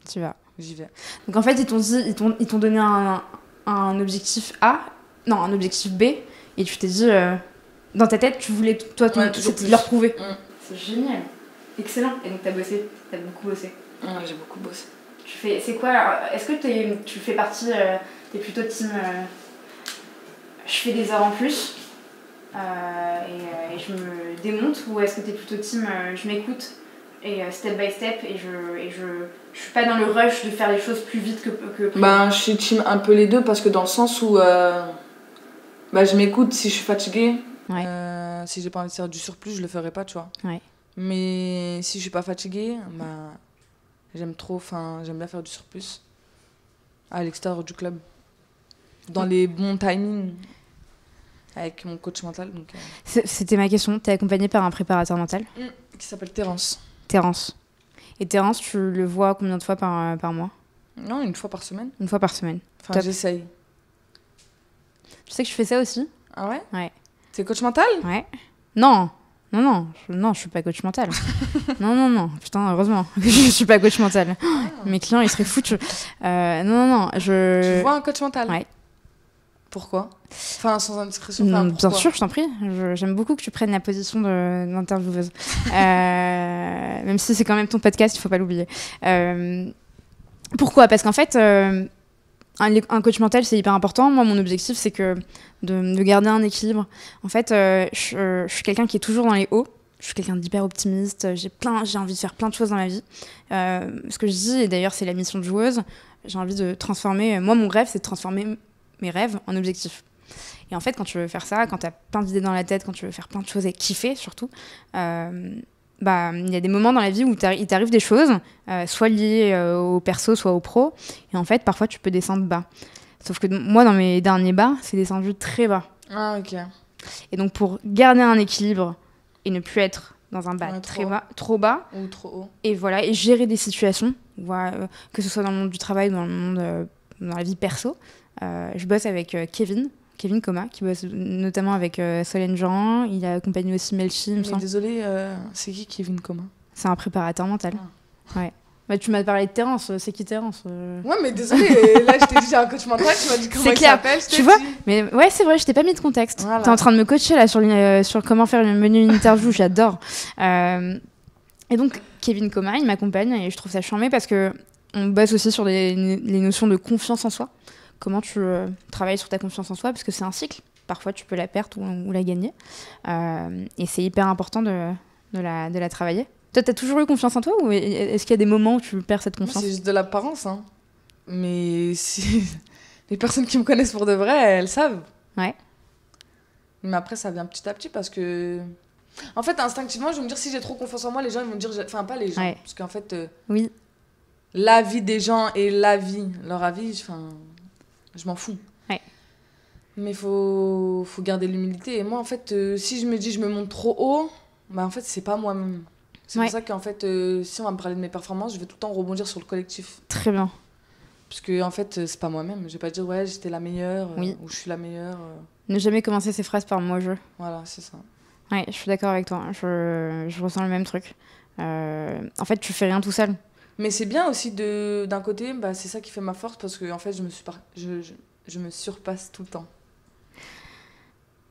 [SPEAKER 1] tu vas.
[SPEAKER 2] J'y vais.
[SPEAKER 1] Donc en fait, ils t'ont donné un objectif A, non, un objectif B, et tu t'es dit, dans ta tête, tu voulais, toi, c'était de leur prouver. C'est génial. Excellent. Et donc t'as beaucoup bossé.
[SPEAKER 2] Ouais, j'ai beaucoup bossé.
[SPEAKER 1] C'est quoi, alors, est-ce que tu fais partie, t'es plutôt team, je fais des heures en plus, et je me démonte, ou est-ce que t'es plutôt team, je m'écoute, et step by step, et je suis pas dans le rush de faire les choses plus vite que prévu.
[SPEAKER 2] Je suis team un peu les deux, parce que dans le sens où je m'écoute si je suis fatiguée. Si j'ai pas envie de faire du surplus, je le ferai pas, tu vois. Mais si je suis pas fatiguée, j'aime bien faire du surplus à l'extérieur du club, dans les bons timings, avec mon coach mental. Donc,
[SPEAKER 1] C'était ma question. T'es accompagnée par un préparateur mental
[SPEAKER 2] qui s'appelle Terence.
[SPEAKER 1] Et Terence, tu le vois combien de fois par mois?
[SPEAKER 2] Non, une fois par semaine.
[SPEAKER 1] Une fois par semaine.
[SPEAKER 2] Enfin, j'essaye.
[SPEAKER 1] Tu sais que je fais ça aussi?
[SPEAKER 2] Ah ouais?
[SPEAKER 1] Ouais.
[SPEAKER 2] T'es coach mental?
[SPEAKER 1] Ouais. Non, je suis pas coach mental. non. Putain, heureusement que je suis pas coach mental. Mes clients, ils seraient foutus. Non.
[SPEAKER 2] Tu vois un coach mental?
[SPEAKER 1] Ouais.
[SPEAKER 2] Pourquoi? Enfin, sans indiscrétion.
[SPEAKER 1] Bien sûr, je t'en prie. J'aime beaucoup que tu prennes la position d'intervieweuse. Même si c'est quand même ton podcast, il faut pas l'oublier. Pourquoi? Parce qu'en fait, un coach mental, c'est hyper important. Moi, mon objectif, c'est de garder un équilibre. En fait, je suis quelqu'un qui est toujours dans les hauts. Je suis quelqu'un d'hyper optimiste. J'ai envie de faire plein de choses dans ma vie. Ce que je dis, et d'ailleurs, c'est la mission de joueuse, j'ai envie de transformer... Moi, mon rêve, c'est de transformer mes rêves en objectifs. Et en fait, quand tu veux faire ça, quand tu as plein d'idées dans la tête, quand tu veux faire plein de choses et kiffer surtout, bah, il y a des moments dans la vie où il t'arrive des choses, soit liées au perso, soit au pro. Et en fait, parfois, tu peux descendre bas. Sauf que moi, dans mes derniers bas, c'est descendu très bas.
[SPEAKER 2] Ah, ok.
[SPEAKER 1] Et donc, pour garder un équilibre et ne plus être dans un bas trop bas,
[SPEAKER 2] ou trop haut,
[SPEAKER 1] et voilà, et gérer des situations, voilà, que ce soit dans le monde du travail ou dans le monde, dans la vie perso, je bosse avec Kevin Coma, qui bosse notamment avec Solène Jean. Il a accompagné aussi Melchi, il me semble.
[SPEAKER 2] Désolée, c'est qui Kevin Coma?
[SPEAKER 1] C'est un préparateur mental. Ouais. Bah, tu m'as parlé de Terence, c'est qui Terence
[SPEAKER 2] Ouais, mais désolée, là je t'ai dit j'ai un coach mental, tu m'as dit comment il s'appelle,
[SPEAKER 1] tu vois. Mais ouais, c'est vrai, je t'ai pas mis de contexte. Voilà. T'es en train de me coacher là sur comment faire une menu interview, j'adore. Et donc Kevin Coma, il m'accompagne et je trouve ça charmé parce que on bosse aussi sur les notions de confiance en soi. Comment tu travailles sur ta confiance en soi, parce que c'est un cycle. Parfois, tu peux la perdre ou la gagner. Et c'est hyper important de la travailler. Toi, t'as toujours eu confiance en toi, ou est-ce qu'il y a des moments où tu perds cette confiance?
[SPEAKER 2] C'est juste de l'apparence, hein. Mais si... les personnes qui me connaissent pour de vrai, elles savent.
[SPEAKER 1] Ouais.
[SPEAKER 2] Mais après, ça vient petit à petit parce que... En fait, instinctivement, je vais me dire, si j'ai trop confiance en moi, les gens ils vont me dire... Enfin, pas les gens, ouais. Parce qu'en fait,
[SPEAKER 1] oui.
[SPEAKER 2] L'avis des gens et leur avis, enfin, je m'en fous.
[SPEAKER 1] Ouais.
[SPEAKER 2] Mais faut garder l'humilité. Et moi, en fait, si je me dis je me monte trop haut, bah en fait, c'est pas moi-même. C'est pour ça qu'en fait, si on va me parler de mes performances, je vais tout le temps rebondir sur le collectif.
[SPEAKER 1] Très bien.
[SPEAKER 2] Parce que, en fait, c'est pas moi-même. Je vais pas dire, ouais, j'étais la meilleure, ou je suis la meilleure.
[SPEAKER 1] Ne jamais commencer ses phrases par moi-je.
[SPEAKER 2] Voilà, c'est ça.
[SPEAKER 1] Ouais, je suis d'accord avec toi. Je ressens le même truc. En fait, tu fais rien tout seul.
[SPEAKER 2] Mais c'est bien aussi, d'un côté, bah, c'est ça qui fait ma force, parce que, en fait, je me surpasse tout le temps.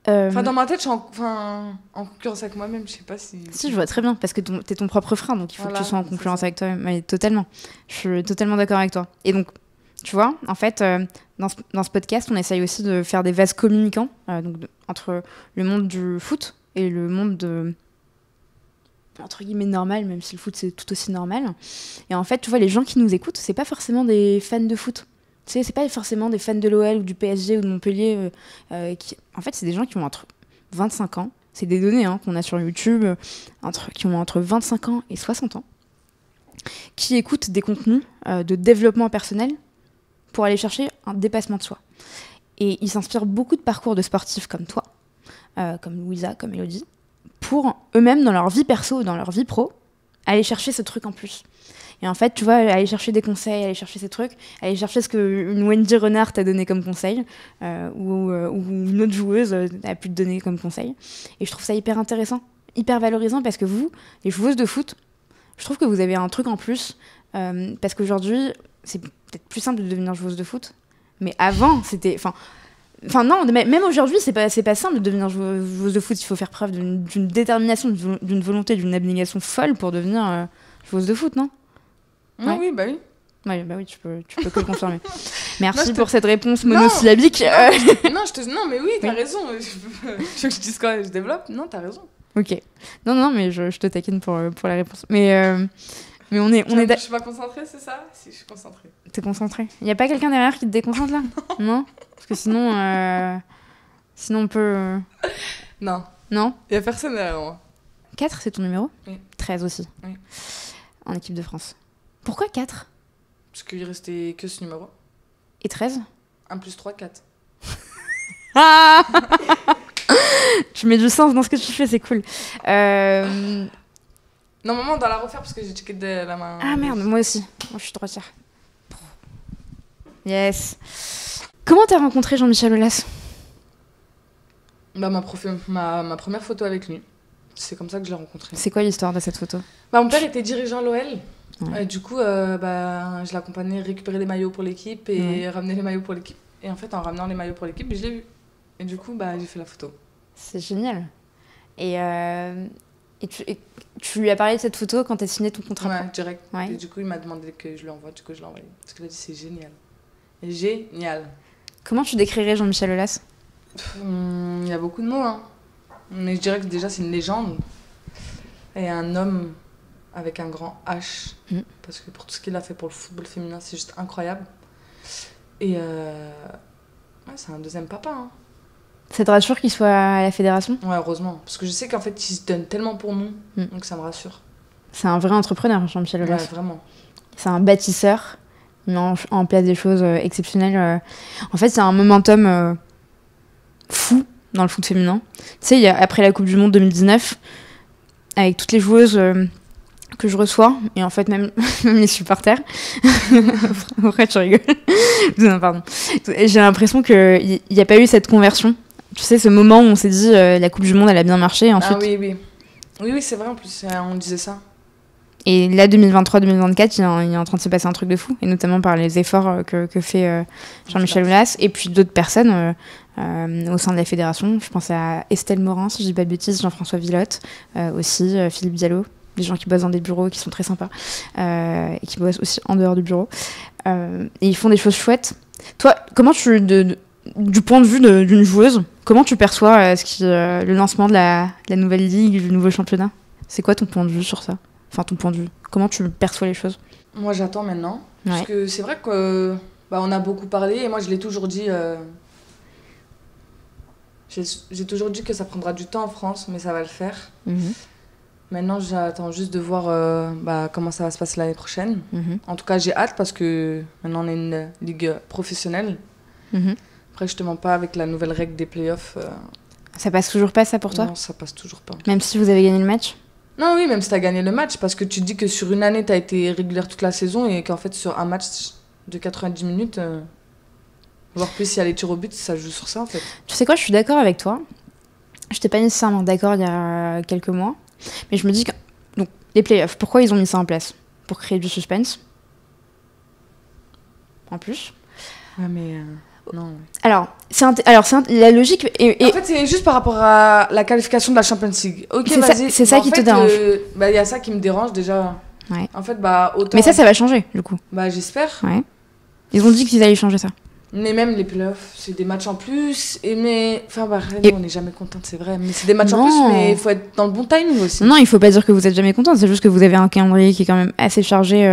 [SPEAKER 2] Enfin, dans ma tête, je suis en concurrence avec moi-même, je sais pas si...
[SPEAKER 1] Si, je vois très bien, parce que t'es ton propre frein, donc il faut que tu sois en concurrence avec toi-même. Mais totalement. Je suis totalement d'accord avec toi. Et donc, tu vois, en fait, dans ce podcast, on essaye aussi de faire des vases communicants entre le monde du foot et le monde de... entre guillemets normal, même si le foot c'est tout aussi normal. Et en fait, tu vois, les gens qui nous écoutent, c'est pas forcément des fans de foot. Tu sais, c'est pas forcément des fans de l'OL ou du PSG ou de Montpellier. En fait, c'est des gens qui ont entre 25 ans. C'est des données qu'on a sur YouTube, qui ont entre 25 ans et 60 ans, qui écoutent des contenus de développement personnel pour aller chercher un dépassement de soi. Et ils s'inspirent beaucoup de parcours de sportifs comme toi, comme Louisa, comme Elodie, pour eux-mêmes, dans leur vie perso, dans leur vie pro, aller chercher ce truc en plus. Et en fait, tu vois, aller chercher des conseils, aller chercher ces trucs, aller chercher ce qu'une Wendy Renard t'a donné comme conseil, ou une autre joueuse a pu te donner comme conseil. Et je trouve ça hyper intéressant, hyper valorisant, parce que vous, les joueuses de foot, je trouve que vous avez un truc en plus, parce qu'aujourd'hui, c'est peut-être plus simple de devenir joueuse de foot, mais avant, c'était... Enfin non, même aujourd'hui, c'est pas simple de devenir joueuse de foot. Il faut faire preuve d'une détermination, d'une volonté, d'une abnégation folle pour devenir joueuse de foot, non?
[SPEAKER 2] Ouais. Oui, bah oui.
[SPEAKER 1] Ouais, bah oui, tu peux que le confirmer. Merci pour cette réponse monosyllabique.
[SPEAKER 2] Non, mais oui, t'as raison. Tu veux que je dise quoi? Je développe? Non, t'as raison.
[SPEAKER 1] Ok. Non, mais je te taquine pour la réponse. Mais on est...
[SPEAKER 2] Je suis pas concentrée, c'est ça? Si, je suis concentrée.
[SPEAKER 1] T'es concentrée. Y a pas quelqu'un derrière qui te déconcentre, là? Non. Parce que sinon on peut...
[SPEAKER 2] Non.
[SPEAKER 1] Non?
[SPEAKER 2] Y a personne derrière moi.
[SPEAKER 1] 4, c'est ton numéro?
[SPEAKER 2] Oui.
[SPEAKER 1] 13 aussi.
[SPEAKER 2] Oui.
[SPEAKER 1] En équipe de France. Pourquoi 4?
[SPEAKER 2] Parce qu'il restait que ce numéro.
[SPEAKER 1] Et 13?
[SPEAKER 2] 1 plus 3, 4.
[SPEAKER 1] Ah Tu mets du sens dans ce que tu fais, c'est cool.
[SPEAKER 2] Normalement, on doit la refaire parce que j'ai checké de la main.
[SPEAKER 1] Ah merde, moi aussi. Moi, je suis droitière. Yes. Comment t'as rencontré Jean-Michel Aulas?
[SPEAKER 2] Bah, ma première photo avec lui. C'est comme ça que je l'ai rencontré.
[SPEAKER 1] C'est quoi l'histoire de cette photo?
[SPEAKER 2] Bah, mon père était dirigeant à l'OL.
[SPEAKER 1] Ouais.
[SPEAKER 2] Du coup, je l'accompagnais récupérer les maillots pour l'équipe et ramener les maillots pour l'équipe. Et en fait, en ramenant les maillots pour l'équipe, je l'ai vu. Et du coup, j'ai fait la photo.
[SPEAKER 1] C'est génial. Et tu lui as parlé de cette photo quand t'as signé ton contrat?
[SPEAKER 2] Ouais, direct.
[SPEAKER 1] Ouais.
[SPEAKER 2] Et du coup, il m'a demandé que je lui envoie. Du coup, je l'ai envoyé. Parce qu'il a dit c'est génial. Génial.
[SPEAKER 1] Comment tu décrirais Jean-Michel Aulas?
[SPEAKER 2] Il y a beaucoup de mots, hein. Mais je dirais que déjà, c'est une légende. Et un homme avec un grand H. Parce que pour tout ce qu'il a fait pour le football féminin, c'est juste incroyable. Et c'est un deuxième papa, hein.
[SPEAKER 1] Ça te rassure qu'il soit à la fédération?
[SPEAKER 2] Ouais, heureusement. Parce que je sais qu'en fait, il se donne tellement pour nous, donc ça me rassure.
[SPEAKER 1] C'est un vrai entrepreneur, Jean-Michel Aulas.
[SPEAKER 2] Ouais, vraiment.
[SPEAKER 1] C'est un bâtisseur. Il met en place des choses exceptionnelles. En fait, c'est un momentum fou dans le foot féminin. Tu sais, après la Coupe du Monde 2019, avec toutes les joueuses que je reçois, et en fait même les supporters. Pourquoi tu rigoles? Non, pardon. J'ai l'impression qu'il n'y a pas eu cette conversion. Tu sais, ce moment où on s'est dit la Coupe du Monde, elle a bien marché. Et ensuite...
[SPEAKER 2] Ah oui, oui. Oui, c'est vrai, en plus, on disait ça.
[SPEAKER 1] Et là, 2023-2024, il est en train de se passer un truc de fou, et notamment par les efforts que fait Jean-Michel Aulas, et puis d'autres personnes au sein de la fédération. Je pense à Estelle Morin, si je dis pas de bêtises, Jean-François Villotte, aussi Philippe Diallo, des gens qui bossent dans des bureaux qui sont très sympas, et qui bossent aussi en dehors du bureau. Et ils font des choses chouettes. Toi, comment du point de vue d'une joueuse, comment tu perçois le lancement de la nouvelle ligue, du nouveau championnat? C'est quoi ton point de vue sur ça? Enfin, ton point de vue. Comment tu perçois les choses?
[SPEAKER 2] Moi, j'attends maintenant.
[SPEAKER 1] Ouais.
[SPEAKER 2] Parce que c'est vrai que on a beaucoup parlé et moi, je l'ai toujours dit. J'ai toujours dit que ça prendra du temps en France, mais ça va le faire. Maintenant, j'attends juste de voir comment ça va se passer l'année prochaine. En tout cas, j'ai hâte parce que maintenant, on est une ligue professionnelle. Après, je te mens pas, avec la nouvelle règle des playoffs.
[SPEAKER 1] Ça passe toujours pas, ça, pour toi?
[SPEAKER 2] Non, ça passe toujours pas.
[SPEAKER 1] Même si vous avez gagné le match?
[SPEAKER 2] Non, oui, même si tu as gagné le match, parce que tu te dis que sur une année, tu as été régulière toute la saison et qu'en fait, sur un match de 90 minutes, voire plus s'il y a les tirs au but, ça joue sur ça, en fait.
[SPEAKER 1] Tu sais quoi, je suis d'accord avec toi. Je n'étais pas nécessairement d'accord il y a quelques mois, mais je me dis que donc, les playoffs, pourquoi ils ont mis ça en place? Pour créer du suspense. En plus.
[SPEAKER 2] Ouais, mais non.
[SPEAKER 1] Alors, la logique est...
[SPEAKER 2] En fait, c'est juste par rapport à la qualification de la Champions League. Ok, vas-y.
[SPEAKER 1] C'est ça qui te dérange.
[SPEAKER 2] Il y a ça qui me dérange déjà.
[SPEAKER 1] Ouais.
[SPEAKER 2] En fait, autant...
[SPEAKER 1] Mais ça va changer, du coup.
[SPEAKER 2] J'espère.
[SPEAKER 1] Ouais. Ils ont dit qu'ils allaient changer ça.
[SPEAKER 2] Mais même les playoffs, c'est des matchs en plus. On n'est jamais contente, c'est vrai. Mais c'est des matchs en plus, mais il faut être dans le bon timing aussi.
[SPEAKER 1] Non, il faut pas dire que vous êtes jamais contente. C'est juste que vous avez un calendrier qui est quand même assez chargé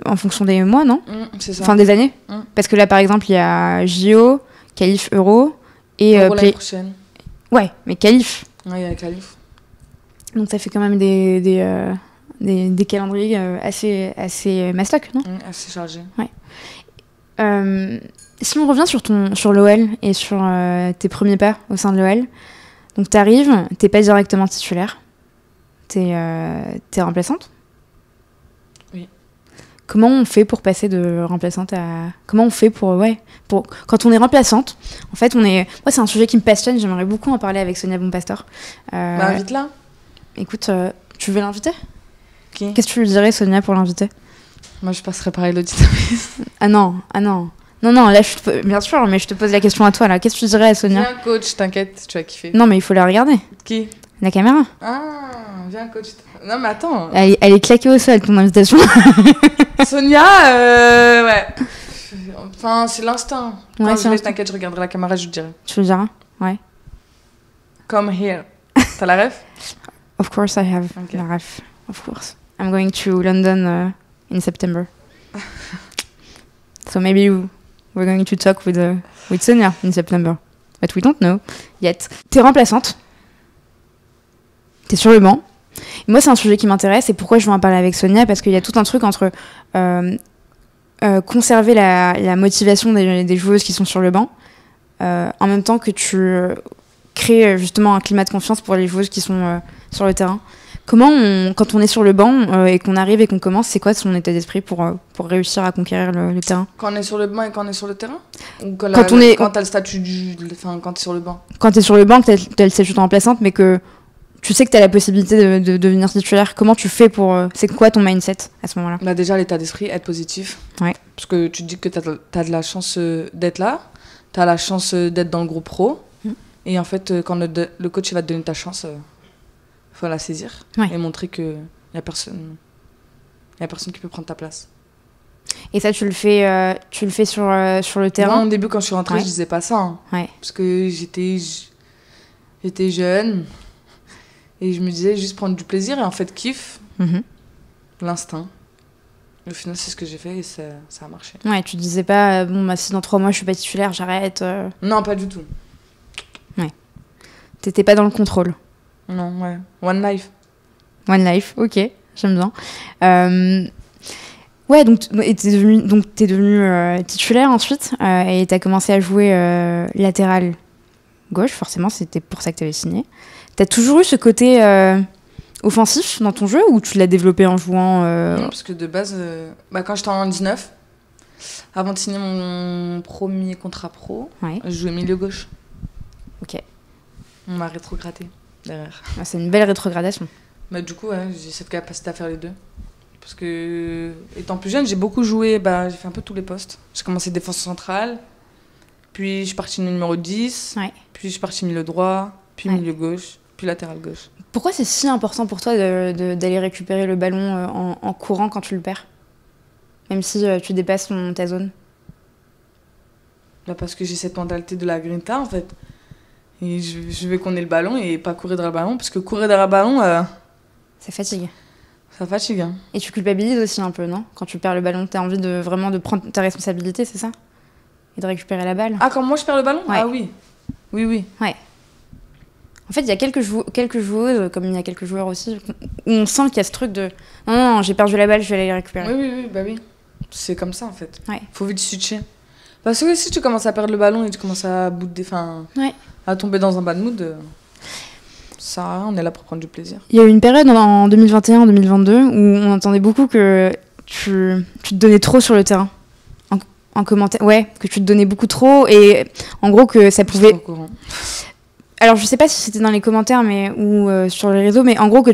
[SPEAKER 1] en fonction des mois, non?
[SPEAKER 2] C'est ça.
[SPEAKER 1] Enfin, des années. Parce que là, par exemple, il y a JO, Qualif Euro et
[SPEAKER 2] Euro l'année prochaine.
[SPEAKER 1] Ouais, mais Qualif.
[SPEAKER 2] Ouais, il y a Qualif. Donc
[SPEAKER 1] ça fait quand même des calendriers assez mastoc, non?
[SPEAKER 2] Assez chargés.
[SPEAKER 1] Ouais. Si on revient sur l'OL et sur tes premiers pas au sein de l'OL, donc t'arrives, t'es pas directement titulaire, t'es remplaçante.
[SPEAKER 2] Oui.
[SPEAKER 1] Comment on fait pour passer de remplaçante à... Comment on fait pour quand on est remplaçante, en fait, moi, c'est un sujet qui me passionne, j'aimerais beaucoup en parler avec Sonia Bonpastor.
[SPEAKER 2] Invite-la.
[SPEAKER 1] Écoute, tu veux l'inviter?
[SPEAKER 2] Okay.
[SPEAKER 1] Qu'est-ce que tu lui dirais, Sonia, pour l'inviter?
[SPEAKER 2] Moi, je passerais par l'auditrice.
[SPEAKER 1] Ah non. Non, là, bien sûr, mais je te pose la question à toi, là. Qu'est-ce que tu dirais à Sonia?
[SPEAKER 2] Viens, coach, t'inquiète, tu vas kiffer.
[SPEAKER 1] Non, mais il faut la regarder.
[SPEAKER 2] Qui?
[SPEAKER 1] La caméra.
[SPEAKER 2] Ah, viens, coach. Non, mais attends.
[SPEAKER 1] Elle est claquée au sol, ton invitation.
[SPEAKER 2] Sonia, ouais. Enfin, c'est l'instinct.
[SPEAKER 1] Ouais,
[SPEAKER 2] t'inquiète, je regarderai la caméra, je te dirai.
[SPEAKER 1] Tu le diras? Ouais.
[SPEAKER 2] Come here. T'as la ref?
[SPEAKER 1] Of course I have la ref. Of course. I'm going to London in September. So maybe we're going to talk with Sonia in September. But we don't know yet. T'es remplaçante. T'es sur le banc. Et moi, c'est un sujet qui m'intéresse et pourquoi je veux en parler avec Sonia, parce qu'il y a tout un truc entre conserver la motivation des joueuses qui sont sur le banc, en même temps que tu crées justement un climat de confiance pour les joueuses qui sont sur le terrain. Quand on est sur le banc et qu'on arrive et qu'on commence, c'est quoi son état d'esprit pour réussir à conquérir le terrain?
[SPEAKER 2] Quand on est sur le banc et quand on est sur le terrain? Ou quand t'as le statut quand t'es sur le banc? Quand
[SPEAKER 1] t'es sur le banc, que t'as le statut de remplaçante, mais que tu sais que t'as la possibilité de devenir titulaire. Comment tu fais c'est quoi ton mindset à ce moment-là?
[SPEAKER 2] Déjà, l'état d'esprit, être positif.
[SPEAKER 1] Ouais.
[SPEAKER 2] Parce que tu te dis que t'as de la chance d'être là, t'as la chance d'être dans le groupe pro. Et en fait, quand le coach va te donner ta chance... faut la saisir et montrer qu'il n'y a personne qui peut prendre ta place. Et
[SPEAKER 1] ça, tu le fais sur le terrain?
[SPEAKER 2] Moi, au début, quand je suis rentrée, je disais pas ça. Parce que j'étais jeune et je me disais juste prendre du plaisir et en fait, kiff, l'instinct. Au final, c'est ce que j'ai fait et ça a marché.
[SPEAKER 1] Ouais, tu disais pas, si dans 3 mois, je suis pas titulaire, j'arrête.
[SPEAKER 2] Non, pas du tout.
[SPEAKER 1] T'étais pas dans le contrôle.
[SPEAKER 2] Non, ouais. One life.
[SPEAKER 1] One life, ok, j'aime bien. Ouais, donc t'es devenu titulaire ensuite et t'as commencé à jouer latéral gauche, forcément, c'était pour ça que t'avais signé. T'as toujours eu ce côté offensif dans ton jeu ou tu l'as développé en jouant
[SPEAKER 2] Non, parce que de base, quand j'étais en 19, avant de signer mon premier contrat pro,
[SPEAKER 1] Ouais.
[SPEAKER 2] je jouais milieu gauche.
[SPEAKER 1] Ok.
[SPEAKER 2] On m'a rétrogradé derrière.
[SPEAKER 1] Ah, c'est une belle rétrogradation.
[SPEAKER 2] Bah, du coup, ouais, j'ai cette capacité à faire les deux. Parce que, étant plus jeune, j'ai beaucoup joué, j'ai fait un peu tous les postes. J'ai commencé défense centrale, puis je suis partie numéro 10,
[SPEAKER 1] Ouais.
[SPEAKER 2] puis je suis partie milieu droit, puis
[SPEAKER 1] Ouais.
[SPEAKER 2] milieu gauche, puis latéral gauche.
[SPEAKER 1] Pourquoi c'est si important pour toi d'aller récupérer le ballon en courant quand tu le perds? Même si tu dépasses ta zone.
[SPEAKER 2] Parce que j'ai cette mentalité de la grinta, en fait. Et je veux qu'on ait le ballon et pas courir derrière le ballon, parce que courir derrière le ballon,
[SPEAKER 1] Ça fatigue.
[SPEAKER 2] ça fatigue. Hein.
[SPEAKER 1] Et tu culpabilises aussi un peu, non? Quand tu perds le ballon, t'as envie de vraiment de prendre ta responsabilité, c'est ça? Et de récupérer la balle.
[SPEAKER 2] Ah, quand moi je perds le ballon?
[SPEAKER 1] Ouais.
[SPEAKER 2] Ah oui. Oui, oui.
[SPEAKER 1] Ouais. En fait, il y a quelques joueuses, comme il y a quelques joueurs aussi, où on sent qu'il y a ce truc de non, j'ai perdu la balle, je vais aller la récupérer.
[SPEAKER 2] Oui, oui. C'est comme ça, en fait.
[SPEAKER 1] Ouais.
[SPEAKER 2] Faut vite switcher. Parce que si tu commences à perdre le ballon et tu commences à
[SPEAKER 1] Ouais.
[SPEAKER 2] à tomber dans un bad mood, ça sert à rien, on est là pour prendre du plaisir.
[SPEAKER 1] Il y a eu une période en 2021-2022 où on entendait beaucoup que tu te donnais trop sur le terrain. En commentaire, ouais, que tu te donnais beaucoup trop et en gros que ça
[SPEAKER 2] Je suis
[SPEAKER 1] pouvait.
[SPEAKER 2] pas au courant.
[SPEAKER 1] Alors je sais pas si c'était dans les commentaires ou sur les réseaux, mais en gros que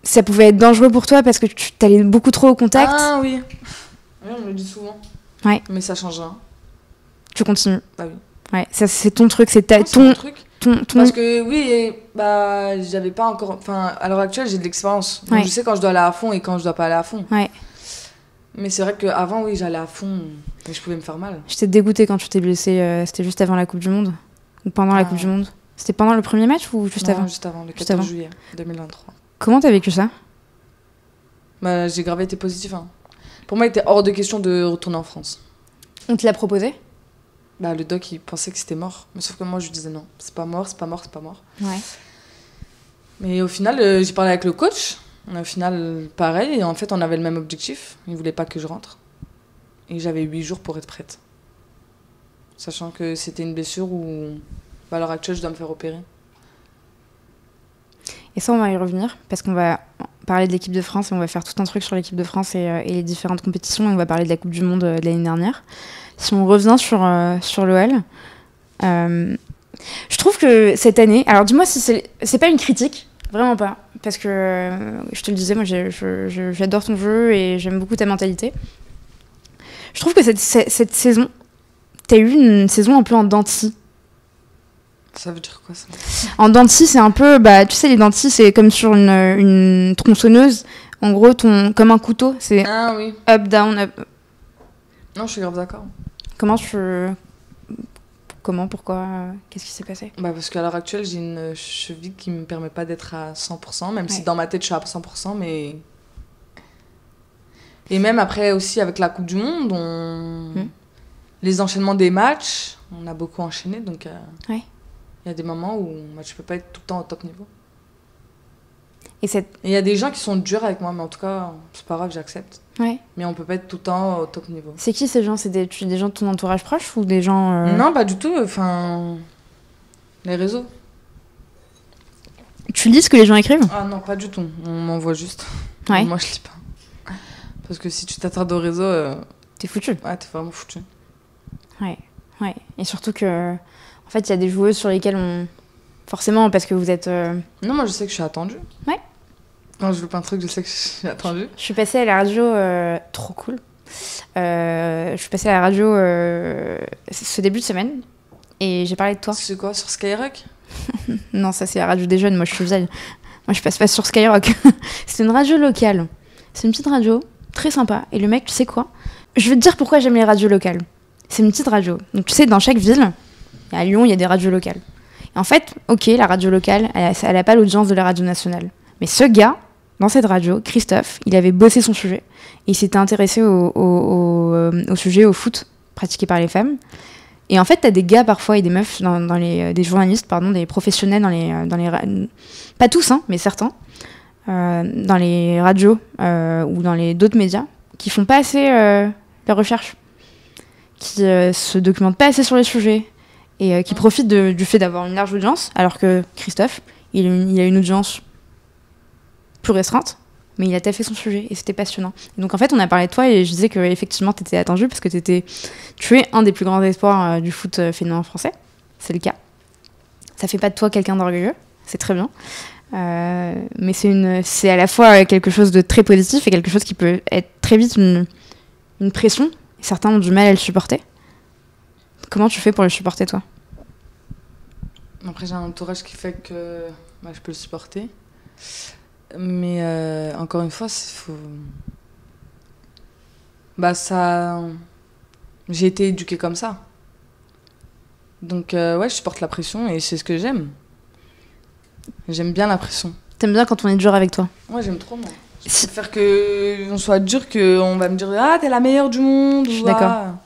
[SPEAKER 1] ça pouvait être dangereux pour toi parce que tu t'allais beaucoup trop au contact.
[SPEAKER 2] Ah oui. Oui, on me le dit souvent.
[SPEAKER 1] Ouais.
[SPEAKER 2] Mais ça change rien.
[SPEAKER 1] Tu continues.
[SPEAKER 2] Bah oui.
[SPEAKER 1] Ouais, ça c'est ton truc, c'est
[SPEAKER 2] Non, c'est mon truc.
[SPEAKER 1] ton.
[SPEAKER 2] Parce que oui, j'avais pas encore. Enfin, à l'heure actuelle, j'ai de l'expérience. Donc
[SPEAKER 1] Ouais.
[SPEAKER 2] je sais quand je dois aller à fond et quand je dois pas aller à fond.
[SPEAKER 1] Ouais.
[SPEAKER 2] Mais c'est vrai qu'avant, oui, j'allais à fond et je pouvais me faire mal.
[SPEAKER 1] J'étais dégoûtée quand tu t'es blessée. C'était juste avant la Coupe du Monde ou pendant la
[SPEAKER 2] Ah.
[SPEAKER 1] Coupe du Monde. C'était pendant le premier match ou juste
[SPEAKER 2] Non,
[SPEAKER 1] avant?
[SPEAKER 2] Juste avant, le
[SPEAKER 1] Juste
[SPEAKER 2] 14
[SPEAKER 1] avant.
[SPEAKER 2] juillet 2023.
[SPEAKER 1] Comment t'as vécu ça?
[SPEAKER 2] J'ai grave été positif. Hein. Pour moi, il était hors de question de retourner en France.
[SPEAKER 1] On te l'a proposé?
[SPEAKER 2] Le doc, il pensait que c'était mort. Mais sauf que moi, je lui disais non, c'est pas mort, c'est pas mort, c'est pas mort.
[SPEAKER 1] Ouais.
[SPEAKER 2] Mais au final, j'ai parlé avec le coach. Au final, pareil. Et en fait, on avait le même objectif. Il voulait pas que je rentre. Et j'avais 8 jours pour être prête. Sachant que c'était une blessure où, à l'heure actuelle, je dois me faire opérer.
[SPEAKER 1] Et ça, on va y revenir parce qu'on va parler de l'équipe de France et on va faire tout un truc sur l'équipe de France et les différentes compétitions. Et on va parler de la Coupe du Monde de l'année dernière. Si on revient sur l'OL, je trouve que cette année... Alors dis-moi si c'est pas une critique, vraiment pas. Parce que, je te le disais, moi j'adore ton jeu et j'aime beaucoup ta mentalité. Je trouve que cette saison, t'as eu une saison un peu en dents de scie.
[SPEAKER 2] Ça veut dire quoi, ça?
[SPEAKER 1] En dents de scie, c'est un peu... tu sais, les dents de scie, c'est comme sur une tronçonneuse. En gros, comme un couteau, c'est
[SPEAKER 2] Ah oui.
[SPEAKER 1] up, down, up.
[SPEAKER 2] Non, je suis grave d'accord.
[SPEAKER 1] Pourquoi qu'est-ce qui s'est passé?
[SPEAKER 2] Parce qu'à l'heure actuelle, j'ai une cheville qui me permet pas d'être à 100%, même si
[SPEAKER 1] Ouais.
[SPEAKER 2] dans ma tête, je suis à 100%, mais... Et même après aussi, avec la Coupe du Monde, les enchaînements des matchs, on a beaucoup enchaîné, donc
[SPEAKER 1] Ouais.
[SPEAKER 2] il y a des moments où je peux pas être tout le temps au top niveau.
[SPEAKER 1] Et
[SPEAKER 2] Et il y a des gens qui sont durs avec moi, mais en tout cas, c'est pas grave, j'accepte.
[SPEAKER 1] ouais.
[SPEAKER 2] Mais on peut pas être tout le temps au top niveau.
[SPEAKER 1] C'est qui ces gens? C'est des gens de ton entourage proche ou des gens...
[SPEAKER 2] Non, pas du tout, les réseaux.
[SPEAKER 1] Tu lis ce que les gens écrivent?
[SPEAKER 2] Ah non, pas du tout, on m'envoie juste.
[SPEAKER 1] Ouais.
[SPEAKER 2] Moi, je lis pas. Parce que si tu t'attardes au réseau,
[SPEAKER 1] T'es foutu.
[SPEAKER 2] ouais, t'es vraiment foutu.
[SPEAKER 1] Ouais. Et surtout que... En fait, il y a des joueuses sur lesquelles on... Forcément, parce que vous êtes...
[SPEAKER 2] Non, moi, je sais que je suis attendue.
[SPEAKER 1] Ouais.
[SPEAKER 2] Quand je veux pas un truc, je sais que je suis attendue.
[SPEAKER 1] Je suis passée à la radio... trop cool. Je suis passée à la radio ce début de semaine. Et j'ai parlé de toi.
[SPEAKER 2] C'est quoi, sur Skyrock?
[SPEAKER 1] Non, ça c'est la radio des jeunes, moi je suis vieille. Moi je passe pas sur Skyrock. C'est une radio locale. C'est une petite radio, très sympa. Et le mec, tu sais quoi? Je vais te dire pourquoi j'aime les radios locales. C'est une petite radio. Donc tu sais, dans chaque ville, à Lyon, il y a des radios locales. Et en fait, ok, la radio locale, elle a pas l'audience de la radio nationale. Mais ce gars, dans cette radio, Christophe, il avait bossé son sujet. Et il s'était intéressé au sujet, au foot, pratiqué par les femmes. Et en fait, t'as des gars parfois et des meufs, des journalistes, pardon, des professionnels pas tous, hein, mais certains, dans les radios ou dans d'autres médias, qui font pas assez leurs recherches, qui se documentent pas assez sur les sujets et qui profitent du fait d'avoir une large audience, alors que Christophe, il a une audience plus restreinte, mais il a taffé son sujet et c'était passionnant. Et donc en fait, on a parlé de toi et je disais qu'effectivement, tu étais attendu parce que tu es un des plus grands espoirs du foot féminin français. C'est le cas. Ça fait pas de toi quelqu'un d'orgueilleux, c'est très bien. Mais c'est à la fois quelque chose de très positif et quelque chose qui peut être très vite une pression. Certains ont du mal à le supporter. Comment tu fais pour le supporter, toi ?
[SPEAKER 2] Après, j'ai un entourage qui fait que je peux le supporter. Mais encore une fois, j'ai été éduquée comme ça. Donc je supporte la pression et c'est ce que j'aime. J'aime bien la pression.
[SPEAKER 1] T'aimes bien quand on est dur avec toi ?
[SPEAKER 2] Ouais, j'aime trop, moi. Je préfère qu'on soit dur qu'on va me dire « Ah, t'es la meilleure du monde !»
[SPEAKER 1] Je suis d'accord.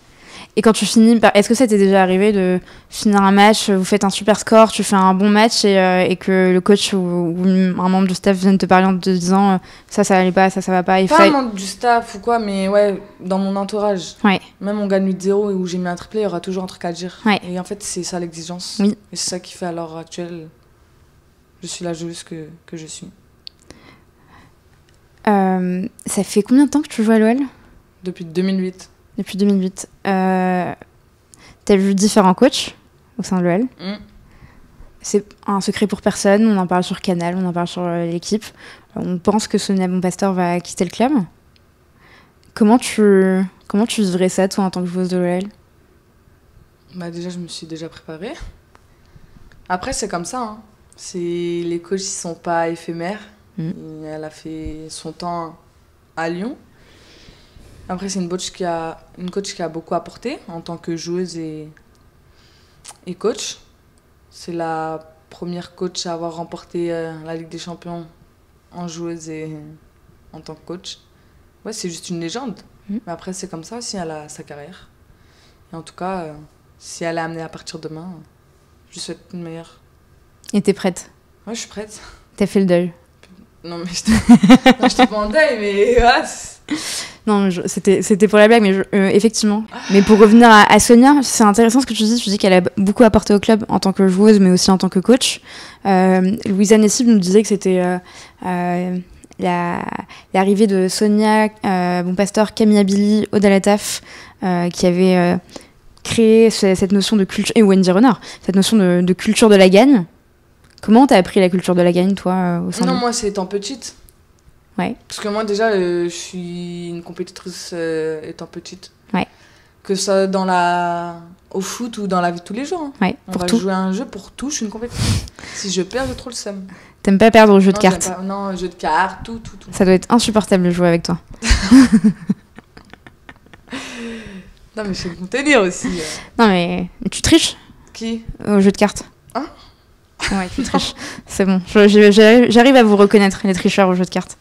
[SPEAKER 1] Et quand tu finis, est-ce que ça t'est déjà arrivé de finir un match, vous faites un super score, tu fais un bon match et que le coach ou un membre du staff vienne te parler en te disant ça allait pas, ça va pas.
[SPEAKER 2] Pas un membre du staff ou quoi, mais ouais, dans mon entourage.
[SPEAKER 1] Ouais.
[SPEAKER 2] Même on gagne 8-0 et où j'ai mis un triplé, il y aura toujours un truc à dire.
[SPEAKER 1] Ouais.
[SPEAKER 2] Et en fait, c'est ça l'exigence.
[SPEAKER 1] Oui.
[SPEAKER 2] Et c'est ça qui fait à l'heure actuelle, je suis la joueuse que je suis.
[SPEAKER 1] Ça fait combien de temps que tu joues à l'OL ?
[SPEAKER 2] Depuis 2008.
[SPEAKER 1] Depuis 2008. T'as vu différents coachs au sein de l'OL. C'est un secret pour personne. On en parle sur Canal, on en parle sur l'équipe. On pense que Sonia Bonpastor va quitter le club. Comment tu vivrais ça, toi, en tant que joueuse de l'OL ?
[SPEAKER 2] Déjà, je me suis déjà préparée. Après, c'est comme ça. Hein. Les coachs, ils sont pas éphémères. Elle a fait son temps à Lyon. Après, c'est une coach qui a beaucoup apporté en tant que joueuse et coach. C'est la première coach à avoir remporté la Ligue des Champions en joueuse et en tant que coach. Ouais, c'est juste une légende. Mais après, c'est comme ça aussi, elle a sa carrière. Et en tout cas, si elle est amenée à partir demain, je lui souhaite une meilleure.
[SPEAKER 1] Et t'es prête ?
[SPEAKER 2] Ouais, je suis prête.
[SPEAKER 1] T'as fait le deuil ?
[SPEAKER 2] Non, mais je t'ai pas en deuil, mais...
[SPEAKER 1] Non, c'était pour la blague, mais effectivement. Mais pour revenir à Sonia, c'est intéressant ce que tu dis. Tu dis qu'elle a beaucoup apporté au club en tant que joueuse, mais aussi en tant que coach. Louisa Nessib nous disait que c'était l'arrivée de Sonia Bonpastor, Camille Abili, Aude Alataf, qui avait créé cette notion de culture, et Wendy Renard, cette notion de culture de la gagne. Comment t'as appris la culture de la gagne, toi, au sein
[SPEAKER 2] moi, c'est étant petite.
[SPEAKER 1] Ouais.
[SPEAKER 2] Parce que moi, déjà, je suis une compétitrice étant petite.
[SPEAKER 1] Ouais.
[SPEAKER 2] Que ça au foot ou dans la vie de tous les jours. Hein.
[SPEAKER 1] Ouais,
[SPEAKER 2] on va jouer à un jeu pour tout, je suis une compétitrice. Si je perds, j'ai trop le seum.
[SPEAKER 1] T'aimes pas perdre au jeu de cartes ?
[SPEAKER 2] Non, jeu de cartes, tout.
[SPEAKER 1] Ça doit être insupportable de jouer avec toi.
[SPEAKER 2] Non, mais je sais me contenir aussi.
[SPEAKER 1] Non, mais tu triches ?
[SPEAKER 2] Qui ?
[SPEAKER 1] Au jeu de cartes.
[SPEAKER 2] Hein ?
[SPEAKER 1] Ouais, tu triches. C'est bon. J'arrive à vous reconnaître, les tricheurs au jeu de cartes.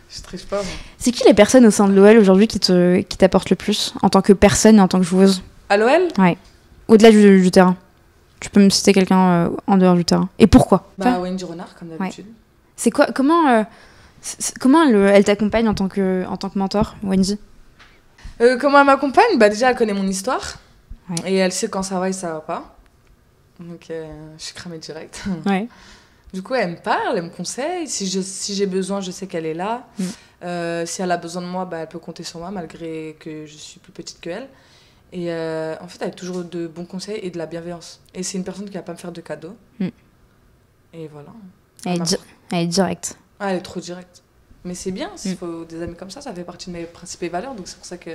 [SPEAKER 2] Je triche pas, moi.
[SPEAKER 1] C'est qui les personnes au sein de l'OL aujourd'hui qui t'apportent le plus en tant que personne et en tant que joueuse ?
[SPEAKER 2] À l'OL ?
[SPEAKER 1] Ouais. Au-delà du terrain. Tu peux me citer quelqu'un en dehors du terrain. Et pourquoi ?
[SPEAKER 2] Wendy Renard, comme d'habitude.
[SPEAKER 1] Ouais. C'est quoi ? Comment elle t'accompagne en tant que mentor, Wendy ?
[SPEAKER 2] Comment elle m'accompagne ? Déjà, elle connaît mon histoire.
[SPEAKER 1] Ouais.
[SPEAKER 2] Et elle sait quand ça va et ça va pas. Donc, je suis cramée direct.
[SPEAKER 1] Ouais.
[SPEAKER 2] Du coup, elle me parle, elle me conseille. Si j'ai besoin, je sais qu'elle est là. Si elle a besoin de moi, elle peut compter sur moi, malgré que je suis plus petite qu'elle. Et en fait, elle a toujours de bons conseils et de la bienveillance. Et c'est une personne qui va pas me faire de cadeaux. Et voilà.
[SPEAKER 1] Elle est directe.
[SPEAKER 2] Ah, elle est trop directe. Mais c'est bien, s'il faut des amis comme ça fait partie de mes principes et valeurs. Donc c'est pour ça que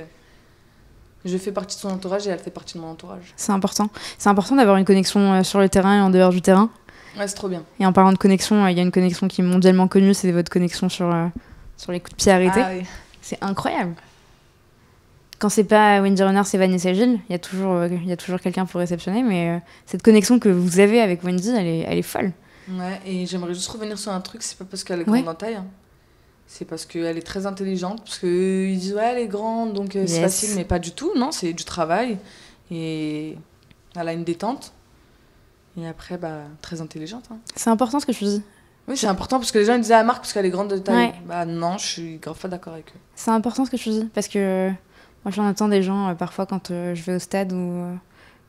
[SPEAKER 2] je fais partie de son entourage et elle fait partie de mon entourage. C'est important.
[SPEAKER 1] C'est important d'avoir une connexion sur le terrain et en dehors du terrain.
[SPEAKER 2] Ouais, c'est trop bien.
[SPEAKER 1] Et en parlant de connexion, il y a une connexion qui est mondialement connue, c'est votre connexion sur les coups de pied arrêtés.
[SPEAKER 2] Ah oui.
[SPEAKER 1] C'est incroyable. Quand c'est pas Wendy Renard, c'est Vanessa Gilles. Il y a toujours quelqu'un pour réceptionner, mais cette connexion que vous avez avec Wendy, elle est folle.
[SPEAKER 2] Ouais, et j'aimerais juste revenir sur un truc, c'est pas parce qu'elle est grande en taille, hein. C'est parce qu'elle est très intelligente, parce qu'ils disent ouais, elle est grande, donc c'est facile, mais pas du tout, non, c'est du travail. Et Elle a une détente. Et après, très intelligente. Hein.
[SPEAKER 1] C'est important ce que tu dis.
[SPEAKER 2] Oui, c'est important parce que les gens ils disaient à Marc parce qu'elle est grande de taille.
[SPEAKER 1] Ouais.
[SPEAKER 2] Bah non, je suis grave pas d'accord avec eux.
[SPEAKER 1] C'est important ce que tu dis parce que moi j'en entends des gens parfois quand je vais au stade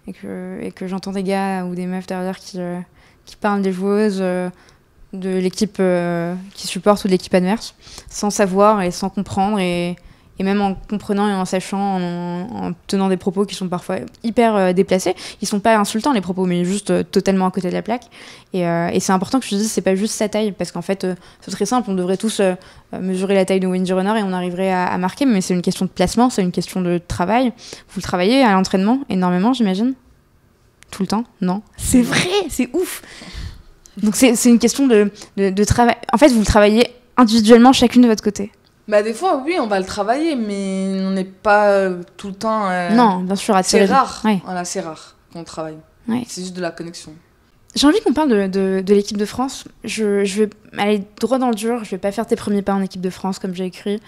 [SPEAKER 1] et que j'entends des gars ou des meufs derrière qui parlent des joueuses de l'équipe qui supporte ou de l'équipe adverse sans savoir et sans comprendre et même en comprenant et en sachant, en tenant des propos qui sont parfois hyper déplacés. Ils sont pas insultants les propos, mais juste totalement à côté de la plaque. Et c'est important que je te dise, c'est pas juste sa taille, parce qu'en fait, c'est très simple, on devrait tous mesurer la taille de Wendy Renard et on arriverait à marquer, mais c'est une question de placement, c'est une question de travail. Vous le travaillez à l'entraînement énormément, j'imagine ? Tout le temps ? Non ? C'est vrai, c'est ouf ! Donc c'est une question de travail. En fait, vous le travaillez individuellement chacune de votre côté.
[SPEAKER 2] Des fois, oui, on va le travailler, mais on n'est pas tout le temps...
[SPEAKER 1] Non, bien sûr,
[SPEAKER 2] c'est rare.
[SPEAKER 1] Ouais.
[SPEAKER 2] Voilà, c'est rare qu'on travaille.
[SPEAKER 1] Ouais.
[SPEAKER 2] C'est juste de la connexion.
[SPEAKER 1] J'ai envie qu'on parle de l'équipe de France. Je vais aller droit dans le dur. Je vais pas faire tes premiers pas en équipe de France, comme j'ai écrit.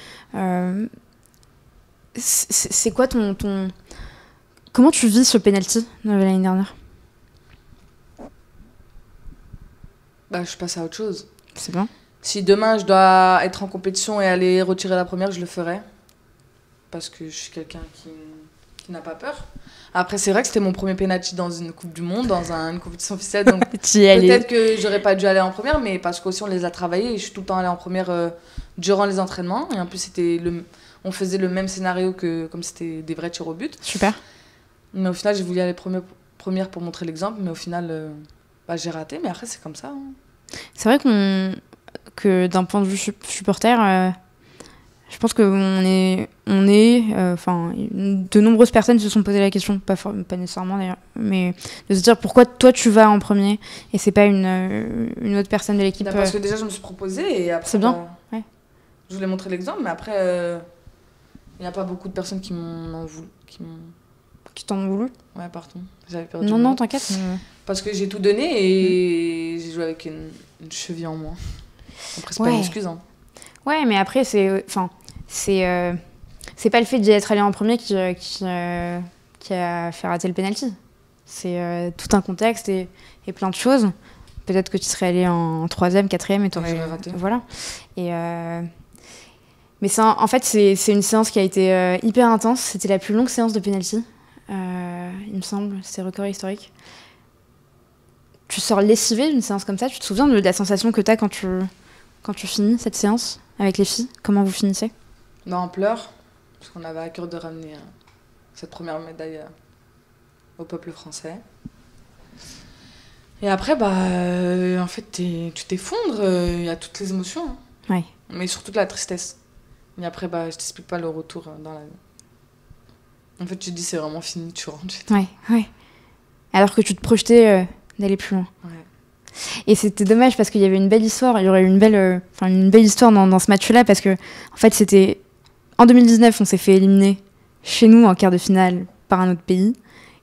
[SPEAKER 1] C'est quoi ton... Comment tu vis ce penalty de l'année dernière ?
[SPEAKER 2] Je passe à autre chose.
[SPEAKER 1] C'est bien.
[SPEAKER 2] Si demain je dois être en compétition et aller retirer la première, je le ferai. Parce que je suis quelqu'un qui n'a pas peur. Après, c'est vrai que c'était mon premier penalty dans une Coupe du Monde, dans une compétition officielle. Donc peut-être que j'aurais pas dû aller en première, mais parce qu'aussi on les a travaillés et je suis tout le temps allée en première durant les entraînements. Et en plus, on faisait le même scénario que comme c'était des vrais tirs au but.
[SPEAKER 1] Super.
[SPEAKER 2] Mais au final, j'ai voulu aller première pour montrer l'exemple, mais au final, j'ai raté. Mais après, c'est comme ça. Hein.
[SPEAKER 1] C'est vrai que d'un point de vue supporter, je pense que de nombreuses personnes se sont posé la question, pas nécessairement d'ailleurs, mais de se dire pourquoi toi tu vas en premier et c'est pas une autre personne de l'équipe.
[SPEAKER 2] Parce que déjà je me suis proposée et après
[SPEAKER 1] c'est bien. Ouais.
[SPEAKER 2] Je voulais montrer l'exemple, mais après il n'y a pas beaucoup de personnes qui
[SPEAKER 1] t'en ont voulu.
[SPEAKER 2] Ouais, pardon. J'avais perdu.
[SPEAKER 1] Non, t'inquiète.
[SPEAKER 2] Parce que j'ai tout donné et j'ai joué avec une cheville en moins. Après, c'est pas une excuse. Hein.
[SPEAKER 1] Ouais, mais après, c'est pas le fait d'y être allé en premier qui a fait rater le penalty. C'est tout un contexte et plein de choses. Peut-être que tu serais allé en 3e, 4e et t'aurais
[SPEAKER 2] raté.
[SPEAKER 1] Voilà. Mais ça, en fait, c'est une séance qui a été hyper intense. C'était la plus longue séance de penalty. Il me semble, c'est record historique. Tu sors lessivé d'une séance comme ça. Tu te souviens de la sensation que t'as quand tu finis cette séance avec les filles ? Comment vous finissez ?
[SPEAKER 2] En pleurs, parce qu'on avait à cœur de ramener cette première médaille au peuple français. Et après, en fait, tu t'effondres, il y a toutes les émotions. Hein.
[SPEAKER 1] Ouais.
[SPEAKER 2] Mais surtout de la tristesse. Et après, je t'explique pas le retour dans la vie. En fait, tu te dis, c'est vraiment fini, tu rentres.
[SPEAKER 1] Ouais. Alors que tu te projetais d'aller plus loin.
[SPEAKER 2] Ouais.
[SPEAKER 1] Et c'était dommage parce qu'il y avait une belle histoire. Il y aurait eu une belle histoire dans ce match-là parce que, en fait, c'était... En 2019, on s'est fait éliminer chez nous en quart de finale par un autre pays.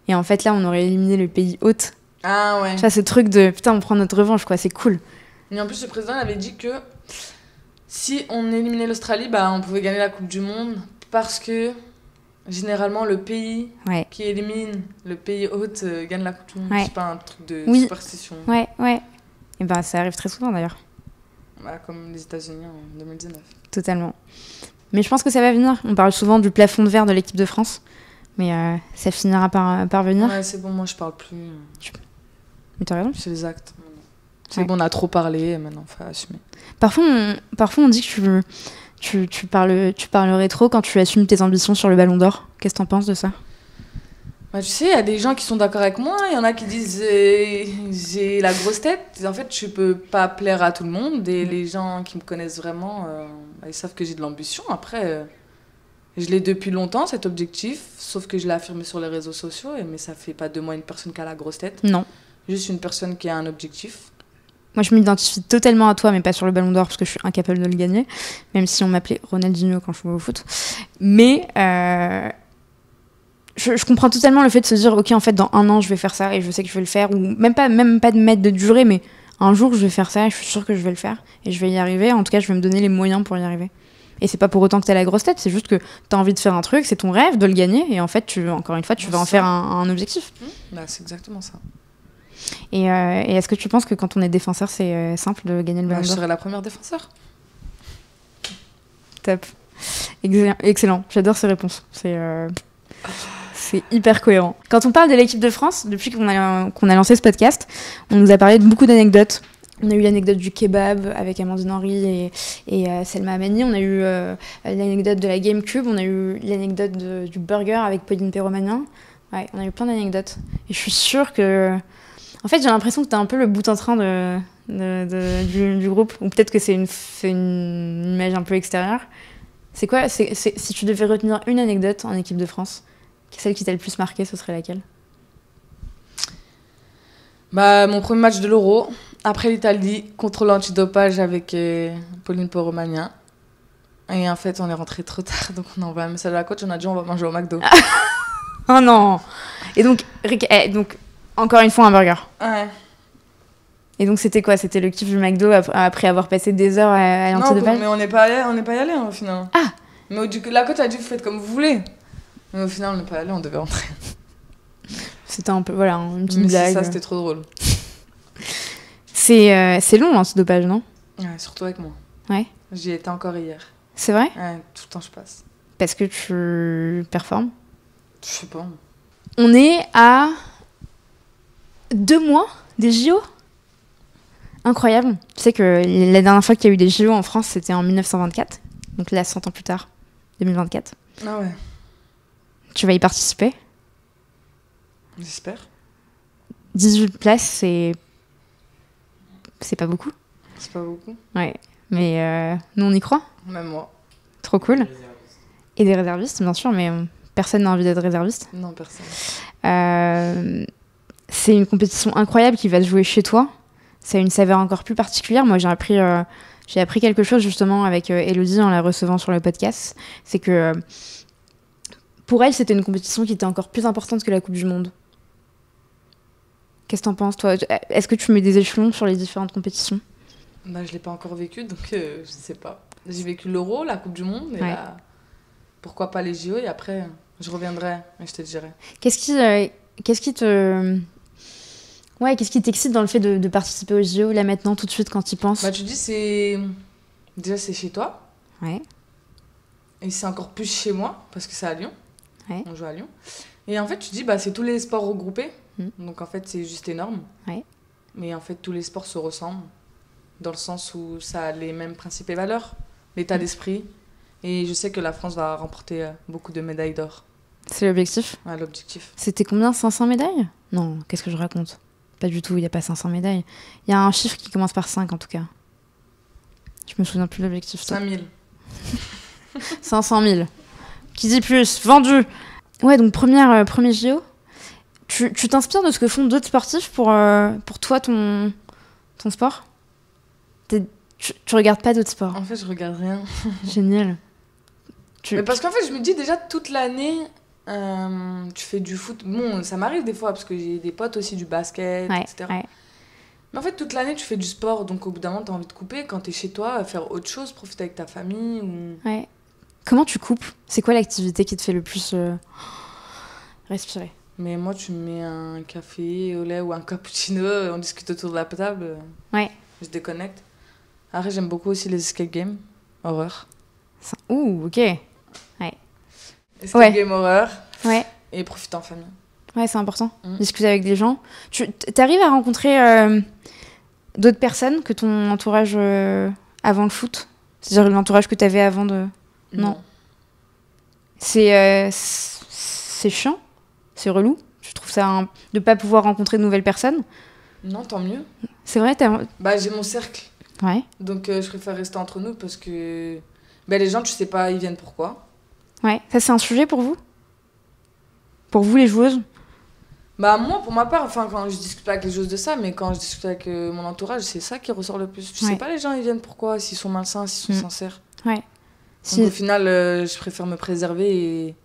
[SPEAKER 1] Et en fait, là, on aurait éliminé le pays hôte.
[SPEAKER 2] Ah ouais.
[SPEAKER 1] Tu vois, ce truc de, putain, on prend notre revanche, quoi, c'est cool.
[SPEAKER 2] Et en plus, le président avait dit que si on éliminait l'Australie, on pouvait gagner la Coupe du Monde parce que... Généralement, le pays qui élimine le pays hôte gagne la Coupe du Monde. C'est pas un truc de superstition.
[SPEAKER 1] Ouais. Et ça arrive très souvent d'ailleurs.
[SPEAKER 2] Comme les États-Unis en 2019.
[SPEAKER 1] Totalement. Mais je pense que ça va venir. On parle souvent du plafond de verre de l'équipe de France. Mais ça finira par venir.
[SPEAKER 2] Ouais, c'est bon, moi je parle plus.
[SPEAKER 1] Mais t'as raison.
[SPEAKER 2] C'est les actes. C'est bon, on a trop parlé, maintenant il faut assumer.
[SPEAKER 1] Parfois, on dit que tu parlerais trop quand tu assumes tes ambitions sur le Ballon d'Or. Qu'est-ce que t'en penses de ça ?
[SPEAKER 2] Tu sais, il y a des gens qui sont d'accord avec moi, il y en a qui disent j'ai la grosse tête. En fait, je peux pas plaire à tout le monde et les gens qui me connaissent vraiment, ils savent que j'ai de l'ambition. Après, je l'ai depuis longtemps, cet objectif, sauf que je l'ai affirmé sur les réseaux sociaux, mais ça fait pas de moi une personne qui a la grosse tête.
[SPEAKER 1] Non.
[SPEAKER 2] Juste une personne qui a un objectif.
[SPEAKER 1] Moi, je m'identifie totalement à toi, mais pas sur le Ballon d'Or, parce que je suis incapable de le gagner, même si on m'appelait Ronaldinho quand je jouais au foot. Mais je comprends totalement le fait de se dire, ok, en fait, dans 1 an, je vais faire ça, et je sais que je vais le faire, ou même pas de mettre de durée, mais un jour, je vais faire ça, et je suis sûre que je vais le faire, et je vais y arriver. En tout cas, je vais me donner les moyens pour y arriver. Et c'est pas pour autant que t'as la grosse tête, c'est juste que t'as envie de faire un truc, c'est ton rêve de le gagner, et en fait, encore une fois, tu vas en faire un objectif.
[SPEAKER 2] Bah, c'est exactement ça.
[SPEAKER 1] Et est-ce que tu penses que quand on est défenseur, c'est simple de gagner le Ballon
[SPEAKER 2] Je
[SPEAKER 1] d'Or ?
[SPEAKER 2] serais la première défenseur.
[SPEAKER 1] Top. Excellent. J'adore ces réponses. C'est hyper cohérent. Quand on parle de l'équipe de France, depuis qu'on a lancé ce podcast, on nous a parlé de beaucoup d'anecdotes. On a eu l'anecdote du kebab avec Amandine Henry et Selma Amani. On a eu l'anecdote de la GameCube. On a eu l'anecdote du burger avec Pauline Perromagnan. Ouais, on a eu plein d'anecdotes. Et je suis sûre que... En fait, j'ai l'impression que t'es un peu le bout en train du groupe. Ou peut-être que c'est une image un peu extérieure. C'est quoi si tu devais retenir une anecdote en équipe de France, celle qui t'a le plus marqué, ce serait laquelle ?
[SPEAKER 2] Bah, mon premier match de l'Euro, après l'Italie, contre l'antidopage avec Pauline Perromagnan. Et en fait, on est rentré trop tard, donc on a envoyé un message à la coach, on a dit on va manger au McDo.
[SPEAKER 1] Oh non. Et donc, encore une fois, un burger.
[SPEAKER 2] Ouais.
[SPEAKER 1] Et donc, c'était quoi ? C'était le kiff du McDo après avoir passé des heures à l'antidopage ?
[SPEAKER 2] Non, mais on n'est pas allé au final.
[SPEAKER 1] Ah.
[SPEAKER 2] Mais la coach a dit vous faites comme vous voulez. Mais au final, on n'est pas allé, on devait rentrer.
[SPEAKER 1] C'était un peu, voilà, une petite blague.
[SPEAKER 2] Ça, c'était trop drôle.
[SPEAKER 1] C'est long, l'antidopage, non ?
[SPEAKER 2] Ouais, surtout avec moi.
[SPEAKER 1] Ouais.
[SPEAKER 2] J'y étais encore hier.
[SPEAKER 1] C'est vrai ?
[SPEAKER 2] Ouais, tout le temps je passe.
[SPEAKER 1] Parce que tu performes ?
[SPEAKER 2] Je sais pas.
[SPEAKER 1] On est à 2 mois des JO ? Incroyable. Tu sais que la dernière fois qu'il y a eu des JO en France, c'était en 1924. Donc là, 100 ans plus tard, 2024.
[SPEAKER 2] Ah ouais.
[SPEAKER 1] Tu vas y participer ?
[SPEAKER 2] J'espère.
[SPEAKER 1] 18 places, c'est pas beaucoup.
[SPEAKER 2] C'est pas beaucoup.
[SPEAKER 1] Ouais. Mais nous, on y croit.
[SPEAKER 2] Même moi.
[SPEAKER 1] Trop cool. Et des réservistes, bien sûr, mais personne n'a envie d'être réserviste.
[SPEAKER 2] Non, personne.
[SPEAKER 1] C'est une compétition incroyable qui va se jouer chez toi. Ça a une saveur encore plus particulière. Moi, j'ai appris quelque chose justement avec Élodie en la recevant sur le podcast. C'est que pour elle, c'était une compétition qui était encore plus importante que la Coupe du Monde. Qu'est-ce que t'en penses, toi ? Est-ce que tu mets des échelons sur les différentes compétitions ?
[SPEAKER 2] Bah, je l'ai pas encore vécu, donc je sais pas. J'ai vécu l'Euro, la Coupe du Monde, et
[SPEAKER 1] ouais.
[SPEAKER 2] là, pourquoi pas les JO, et après, je reviendrai et je te dirai.
[SPEAKER 1] Qu'est-ce qui t'excite dans le fait de participer aux JO, là, maintenant, tout de suite, quand tu y penses ?
[SPEAKER 2] Bah, tu dis, déjà, c'est chez toi.
[SPEAKER 1] Ouais.
[SPEAKER 2] Et c'est encore plus chez moi, parce que c'est à Lyon.
[SPEAKER 1] Ouais.
[SPEAKER 2] On joue à Lyon. Et en fait, tu dis, bah, c'est tous les sports regroupés. Donc, en fait, c'est juste énorme.
[SPEAKER 1] Ouais.
[SPEAKER 2] Mais en fait, tous les sports se ressemblent. Dans le sens où ça a les mêmes principes et valeurs. L'état d'esprit. Et je sais que la France va remporter beaucoup de médailles d'or.
[SPEAKER 1] C'est l'objectif ?
[SPEAKER 2] Ouais, l'objectif.
[SPEAKER 1] C'était combien ? 500 médailles ? Non, qu'est-ce que je raconte ? Pas du tout, il n'y a pas 500 médailles. Il y a un chiffre qui commence par 5 en tout cas. Je me souviens plus de l'objectif.
[SPEAKER 2] 5000.
[SPEAKER 1] 500 000. Qui dit plus ? Vendu ! Ouais, donc premier JO. Tu t'inspires de ce que font d'autres sportifs pour toi, ton sport ? Tu regardes pas d'autres sports ?
[SPEAKER 2] En fait, je regarde rien.
[SPEAKER 1] Génial.
[SPEAKER 2] Mais parce qu'en fait, je me dis déjà toute l'année, tu fais du foot. Bon, ça m'arrive des fois parce que j'ai des potes aussi du basket,
[SPEAKER 1] ouais,
[SPEAKER 2] etc.
[SPEAKER 1] Ouais.
[SPEAKER 2] Mais en fait, toute l'année, tu fais du sport. Donc au bout d'un moment, t'as envie de couper. Quand t'es chez toi, faire autre chose, profiter avec ta famille.
[SPEAKER 1] Ouais. Comment tu coupes ? C'est quoi l'activité qui te fait le plus respirer ?
[SPEAKER 2] Mais moi, tu me mets un café au lait ou un cappuccino, on discute autour de la table.
[SPEAKER 1] Ouais.
[SPEAKER 2] Je déconnecte. Après, j'aime beaucoup aussi les escape games, horreur.
[SPEAKER 1] Ouh, ok. Ouais.
[SPEAKER 2] Escape game, horreur.
[SPEAKER 1] Ouais.
[SPEAKER 2] Et profiter en famille.
[SPEAKER 1] Ouais, c'est important. Discuter avec des gens. Tu arrives à rencontrer d'autres personnes que ton entourage avant le foot ? C'est-à-dire l'entourage que tu avais avant de... Non. C'est chiant ? C'est relou ? Tu trouves ça de pas pouvoir rencontrer de nouvelles personnes ?
[SPEAKER 2] Non, tant mieux.
[SPEAKER 1] C'est vrai,
[SPEAKER 2] Bah, j'ai mon cercle.
[SPEAKER 1] Ouais.
[SPEAKER 2] Donc, je préfère rester entre nous parce que les gens, tu sais pas, ils viennent pourquoi.
[SPEAKER 1] Ouais. Ça, c'est un sujet pour vous ? Pour vous, les joueuses ?
[SPEAKER 2] Bah, moi, pour ma part, enfin, quand je discute pas avec les joueuses de ça, mais quand je discute avec mon entourage, c'est ça qui ressort le plus. Tu sais pas, les gens, ils viennent pourquoi, s'ils sont malsains, s'ils sont sincères.
[SPEAKER 1] Ouais.
[SPEAKER 2] Donc, au final, je préfère me préserver et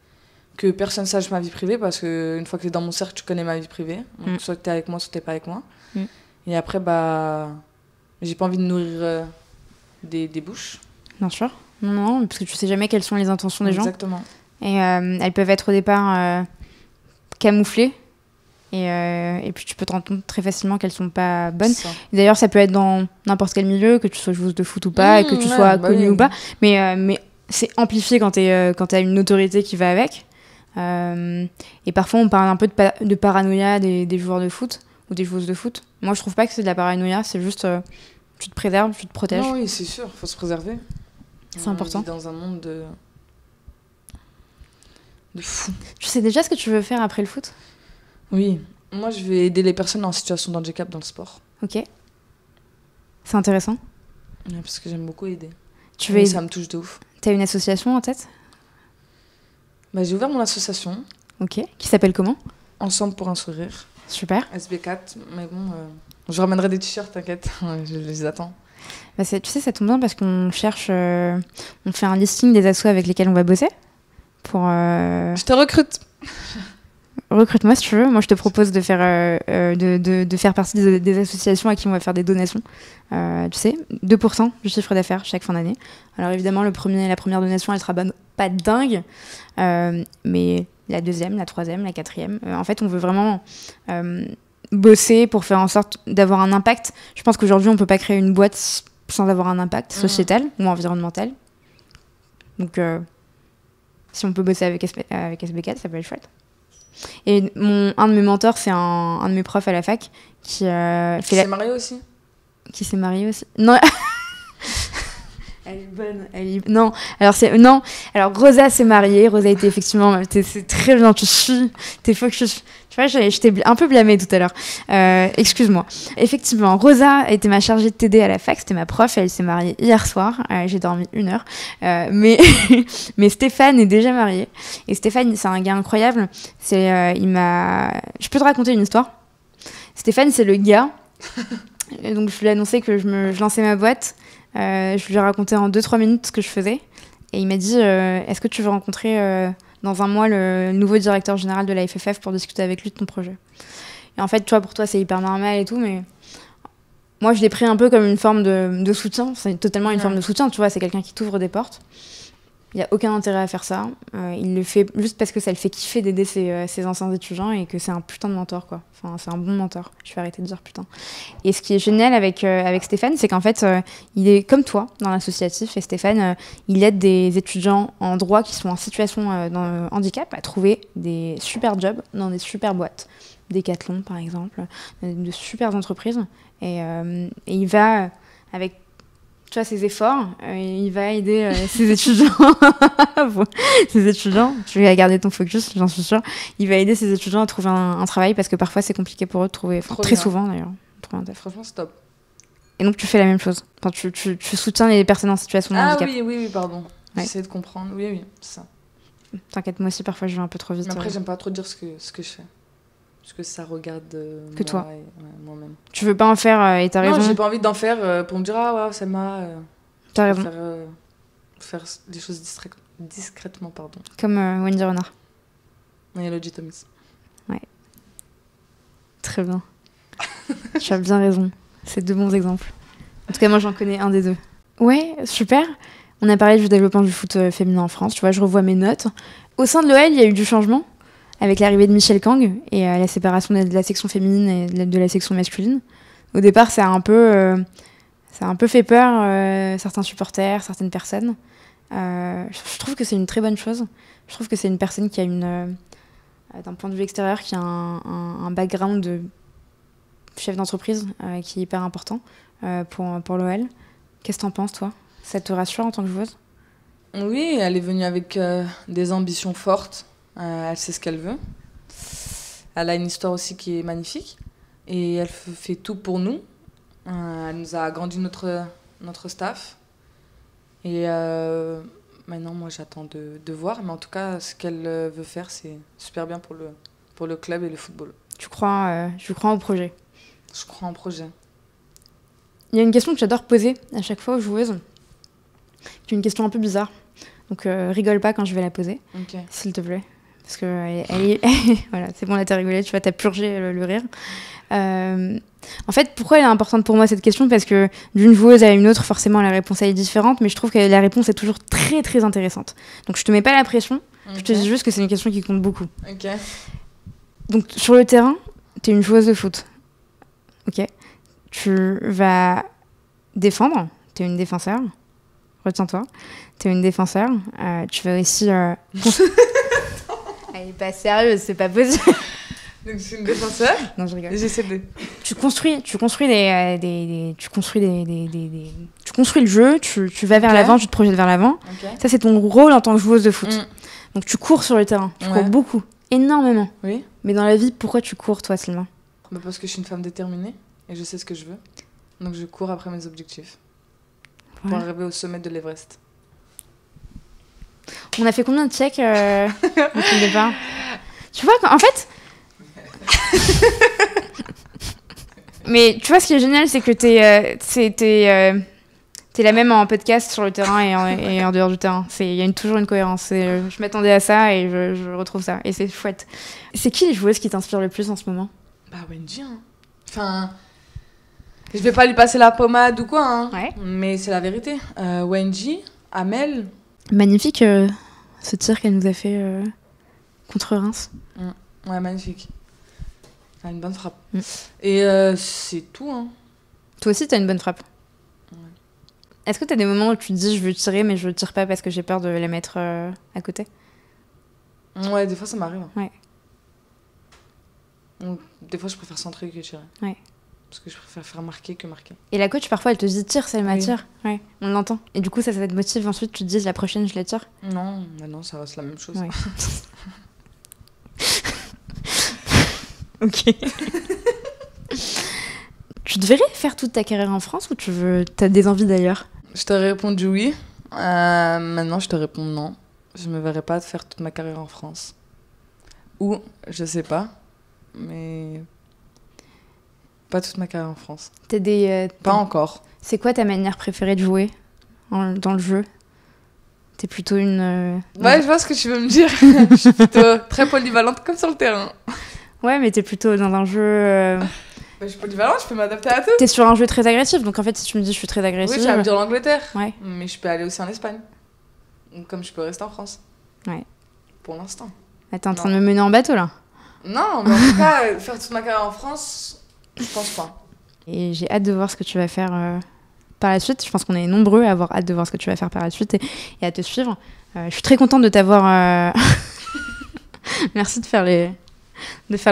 [SPEAKER 2] que personne sache ma vie privée parce qu'une fois que t'es dans mon cercle, tu connais ma vie privée. Donc, soit t'es avec moi, soit t'es pas avec moi. Et après, bah, j'ai pas envie de nourrir des bouches.
[SPEAKER 1] Bien sûr. Non, parce que tu sais jamais quelles sont les intentions des gens.
[SPEAKER 2] Exactement.
[SPEAKER 1] Et elles peuvent être au départ camouflées. Et puis tu peux te rendre compte très facilement qu'elles sont pas bonnes. D'ailleurs, ça peut être dans n'importe quel milieu, que tu sois joueuse de foot ou pas, et que tu sois connue ou pas. Mais c'est amplifié quand t'as une autorité qui va avec. Et parfois, on parle un peu de paranoïa des joueurs de foot ou des joueuses de foot. Moi, je trouve pas que c'est de la paranoïa, c'est juste tu te préserves, tu te protèges.
[SPEAKER 2] Non, oui, c'est sûr, faut se préserver.
[SPEAKER 1] C'est important.
[SPEAKER 2] On vit dans un monde de fou.
[SPEAKER 1] Tu sais déjà ce que tu veux faire après le foot ?
[SPEAKER 2] Oui, moi je vais aider les personnes en situation de handicap dans le sport.
[SPEAKER 1] Ok. C'est intéressant.
[SPEAKER 2] Ouais, parce que j'aime beaucoup aider. Ça me touche de ouf.
[SPEAKER 1] T'as une association en tête ?
[SPEAKER 2] J'ai ouvert mon association.
[SPEAKER 1] Ok. Qui s'appelle comment ? Ensemble
[SPEAKER 2] pour un sourire.
[SPEAKER 1] Super.
[SPEAKER 2] SB4, mais bon, je ramènerai des t-shirts, t'inquiète, je les attends.
[SPEAKER 1] Tu sais, ça tombe bien parce qu'on cherche, on fait un listing des assos avec lesquels on va bosser.
[SPEAKER 2] Je te recrute.
[SPEAKER 1] Recrute-moi si tu veux. Moi, je te propose de faire, de faire partie des associations à qui on va faire des donations. Tu sais, 2% du chiffre d'affaires chaque fin d'année. Alors évidemment, la première donation, elle sera pas dingue, mais la deuxième, la troisième, la quatrième. En fait, on veut vraiment bosser pour faire en sorte d'avoir un impact. Je pense qu'aujourd'hui, on peut pas créer une boîte sans avoir un impact sociétal ou environnemental. Donc, si on peut bosser avec SB4, ça peut être chouette. Et un de mes mentors, c'est un de mes profs à la fac qui
[SPEAKER 2] s'est marié aussi.
[SPEAKER 1] Qui s'est marié aussi. Non. Elle est bonne. Non. Alors Rosa s'est mariée. Rosa était effectivement. C'est très bien. T'es focus. Tu vois, je t'ai un peu blâmée tout à l'heure. Excuse-moi. Effectivement, Rosa a été ma chargée de TD à la fac. C'était ma prof. Elle s'est mariée hier soir. J'ai dormi 1 heure. Mais Stéphane est déjà marié. Et Stéphane, c'est un gars incroyable. Je peux te raconter une histoire. Stéphane, c'est le gars. Et donc je lui ai annoncé que je lançais ma boîte. Je lui ai raconté en 2-3 minutes ce que je faisais. Et il m'a dit est-ce que tu veux rencontrer dans 1 mois le nouveau directeur général de la FFF pour discuter avec lui de ton projet ? Et en fait, tu vois, pour toi, c'est hyper normal et tout, mais moi, je l'ai pris un peu comme une forme de soutien. C'est totalement une forme de soutien, tu vois, c'est quelqu'un qui t'ouvre des portes. Il n'y a aucun intérêt à faire ça. Il le fait juste parce que ça le fait kiffer d'aider ses anciens étudiants et que c'est un putain de mentor, quoi. Enfin, c'est un bon mentor. Je vais arrêter de dire putain. Et ce qui est génial avec Stéphane, c'est qu'en fait, il est comme toi dans l'associatif. Et Stéphane, il aide des étudiants en droit qui sont en situation de handicap à trouver des super jobs dans des super boîtes. Decathlon, par exemple, de super entreprises. Et il va, avec tu vois, ses efforts, il va aider ses étudiants. Ses étudiants, tu vas garder ton focus, j'en suis sûre. Il va aider ses étudiants à trouver un travail parce que parfois c'est compliqué pour eux de trouver, très souvent d'ailleurs, trouver un taf.
[SPEAKER 2] Franchement, c'est top.
[SPEAKER 1] Et donc tu fais la même chose. Enfin, tu soutiens les personnes en situation de handicap.
[SPEAKER 2] Oui, pardon. Ouais. J'essaie de comprendre. Oui, c'est ça.
[SPEAKER 1] T'inquiète, moi aussi parfois je vais un peu trop vite.
[SPEAKER 2] Mais après, j'aime pas trop dire ce que je fais. Parce que ça regarde
[SPEAKER 1] que
[SPEAKER 2] moi
[SPEAKER 1] toi.
[SPEAKER 2] Moi-même.
[SPEAKER 1] Tu veux pas en faire et t'as raison.
[SPEAKER 2] Non, j'ai pas envie d'en faire pour me dire ah ouais, ça m'a.
[SPEAKER 1] T'as raison.
[SPEAKER 2] Faire des choses discrètement, pardon.
[SPEAKER 1] Comme Wendy Renard.
[SPEAKER 2] Et Elodie Thomas.
[SPEAKER 1] Ouais. Très bien. Tu as bien raison. C'est 2 bons exemples. En tout cas, moi j'en connais un des 2. Ouais, super. On a parlé du développement du foot féminin en France. Tu vois, je revois mes notes. Au sein de l'OL, il y a eu du changement. Avec l'arrivée de Michel Kang et la séparation de la section féminine et de la section masculine. Au départ, ça a un peu fait peur certains supporters, certaines personnes. Je trouve que c'est une très bonne chose. Je trouve que c'est une personne qui a d'un point de vue extérieur, qui a un background de chef d'entreprise qui est hyper important pour l'OL. Qu'est-ce que t'en penses, toi ? Ça te rassure en tant que joueuse ?
[SPEAKER 2] Oui, elle est venue avec des ambitions fortes. Elle sait ce qu'elle veut. Elle a une histoire aussi qui est magnifique. Et elle fait tout pour nous. Elle nous a agrandi notre staff. Et maintenant, moi, j'attends de voir. Mais en tout cas, ce qu'elle veut faire, c'est super bien pour le club et le football.
[SPEAKER 1] Tu crois au projet ?
[SPEAKER 2] Je crois en projet.
[SPEAKER 1] Il y a une question que j'adore poser à chaque fois aux joueuses. C'est une question un peu bizarre. Donc, rigole pas quand je vais la poser, s'il te plaît. parce que voilà, c'est bon, là t'as rigolé, tu vois, t'as purgé le rire. En fait, pourquoi elle est importante pour moi cette question? Parce que d'une joueuse à une autre, forcément la réponse elle est différente, mais je trouve que la réponse est toujours très très intéressante. Donc je te mets pas la pression, je te dis juste que c'est une question qui compte beaucoup.
[SPEAKER 2] Ok.
[SPEAKER 1] Donc sur le terrain, t'es une joueuse de foot. Ok. Tu vas défendre, t'es une défenseur. Retiens-toi, t'es une défenseur. Tu vas aussi... Elle est pas sérieuse, c'est pas possible.
[SPEAKER 2] Donc je suis une défenseur.
[SPEAKER 1] Non, je rigole.
[SPEAKER 2] J'essaie de...
[SPEAKER 1] Tu construis le jeu, tu vas vers l'avant, tu te projettes vers l'avant. Ça, c'est ton rôle en tant que joueuse de foot. Donc tu cours sur le terrain, tu cours beaucoup, énormément.
[SPEAKER 2] Oui.
[SPEAKER 1] Mais dans la vie, pourquoi tu cours, toi, Sylvain?
[SPEAKER 2] Parce que je suis une femme déterminée et je sais ce que je veux. Donc je cours après mes objectifs. Pour arriver au sommet de l'Everest.
[SPEAKER 1] On a fait combien de checks depuis le départ? Tu vois, en fait... Mais tu vois, ce qui est génial, c'est que t'es la même en podcast sur le terrain et en dehors du terrain. Il y a toujours une cohérence. Je m'attendais à ça et je retrouve ça. Et c'est chouette. C'est qui les joueuses qui t'inspirent le plus en ce moment?
[SPEAKER 2] Bah, Wendy, hein. Enfin... Je vais pas lui passer la pommade ou quoi, hein.
[SPEAKER 1] Ouais.
[SPEAKER 2] Mais c'est la vérité. Wendy, Amel...
[SPEAKER 1] Magnifique, ce tir qu'elle nous a fait contre Reims.
[SPEAKER 2] Ouais, magnifique. Elle a une bonne frappe. Et c'est tout, hein.
[SPEAKER 1] Toi aussi, t'as une bonne frappe.
[SPEAKER 2] Ouais.
[SPEAKER 1] Est-ce que t'as des moments où tu te dis je veux tirer, mais je tire pas parce que j'ai peur de la mettre à côté?
[SPEAKER 2] Ouais, des fois, ça m'arrive.
[SPEAKER 1] Ouais.
[SPEAKER 2] Donc, des fois, je préfère centrer que tirer.
[SPEAKER 1] Ouais.
[SPEAKER 2] Parce que je préfère faire marquer que marquer.
[SPEAKER 1] Et la coach, parfois, elle te dit tire, Selma, tire. Ouais, on l'entend. Et du coup, ça te motive. Ensuite, tu te dis la prochaine, je la tire.
[SPEAKER 2] Non, non, ça reste la même chose.
[SPEAKER 1] Ouais. Ok. Tu devrais faire toute ta carrière en France ou t'as des envies d'ailleurs?
[SPEAKER 2] Je t'aurais répondu oui. Maintenant, je te réponds non. Je me verrais pas faire toute ma carrière en France. Ou, je sais pas, mais pas toute ma carrière en France. Pas encore.
[SPEAKER 1] C'est quoi ta manière préférée de jouer dans le jeu? T'es plutôt une...
[SPEAKER 2] Ouais, je vois ce que tu veux me dire. Je suis plutôt très polyvalente comme sur le terrain.
[SPEAKER 1] Ouais, mais t'es plutôt dans un jeu...
[SPEAKER 2] Bah, je suis polyvalente, je peux m'adapter à tout.
[SPEAKER 1] T'es sur un jeu très agressif, donc en fait, si tu me dis je suis très agressive...
[SPEAKER 2] Oui, j'allais dire l'Angleterre.
[SPEAKER 1] Ouais.
[SPEAKER 2] Mais je peux aller aussi en Espagne. Comme je peux rester en France.
[SPEAKER 1] Ouais.
[SPEAKER 2] Pour l'instant.
[SPEAKER 1] Ah, t'es en train de me mener en bateau, là.
[SPEAKER 2] Non, mais en tout cas, faire toute ma carrière en France, je pense pas.
[SPEAKER 1] Et j'ai hâte de voir ce que tu vas faire par la suite. Je pense qu'on est nombreux à avoir hâte de voir ce que tu vas faire par la suite et à te suivre. Je suis très contente de t'avoir... Merci de faire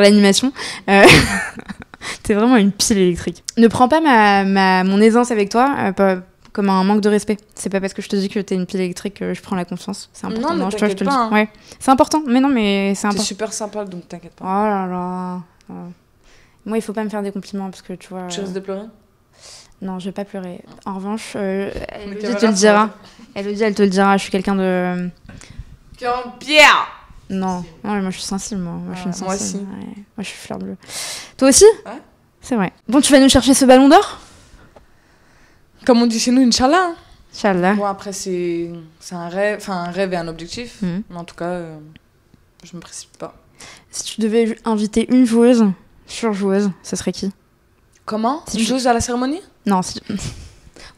[SPEAKER 1] l'animation. T'es vraiment une pile électrique. Ne prends pas mon aisance avec toi comme un manque de respect. C'est pas parce que je te dis que t'es une pile électrique que je prends la confiance. C'est important.
[SPEAKER 2] Non, mais
[SPEAKER 1] je te le dis.
[SPEAKER 2] hein.
[SPEAKER 1] Ouais. C'est important. Mais non, mais c'est important.
[SPEAKER 2] T'es super sympa, donc t'inquiète pas.
[SPEAKER 1] Oh là là. Moi, il faut pas me faire des compliments parce que tu vois...
[SPEAKER 2] Tu risques de pleurer?
[SPEAKER 1] Non, je vais pas pleurer. En revanche, Elodie te le dira. Elodie, elle te le dira. Je suis quelqu'un de...
[SPEAKER 2] Pierre.
[SPEAKER 1] Non, moi je suis sensible, moi. Je suis une sensible.
[SPEAKER 2] Moi aussi.
[SPEAKER 1] Ouais. Moi je suis fleur bleue. Toi aussi?
[SPEAKER 2] Ouais.
[SPEAKER 1] C'est vrai. Bon, tu vas nous chercher ce ballon d'or?
[SPEAKER 2] Comme on dit chez nous, Inch'Allah.
[SPEAKER 1] Inch'Allah.
[SPEAKER 2] Bon, après, c'est un rêve, enfin un rêve et un objectif.
[SPEAKER 1] Mhm.
[SPEAKER 2] Mais en tout cas, je me précipite pas.
[SPEAKER 1] Si tu devais inviter une joueuse, surjoueuse, ce serait qui?
[SPEAKER 2] Comment?
[SPEAKER 1] Si
[SPEAKER 2] Une joueuse à la cérémonie?
[SPEAKER 1] Non,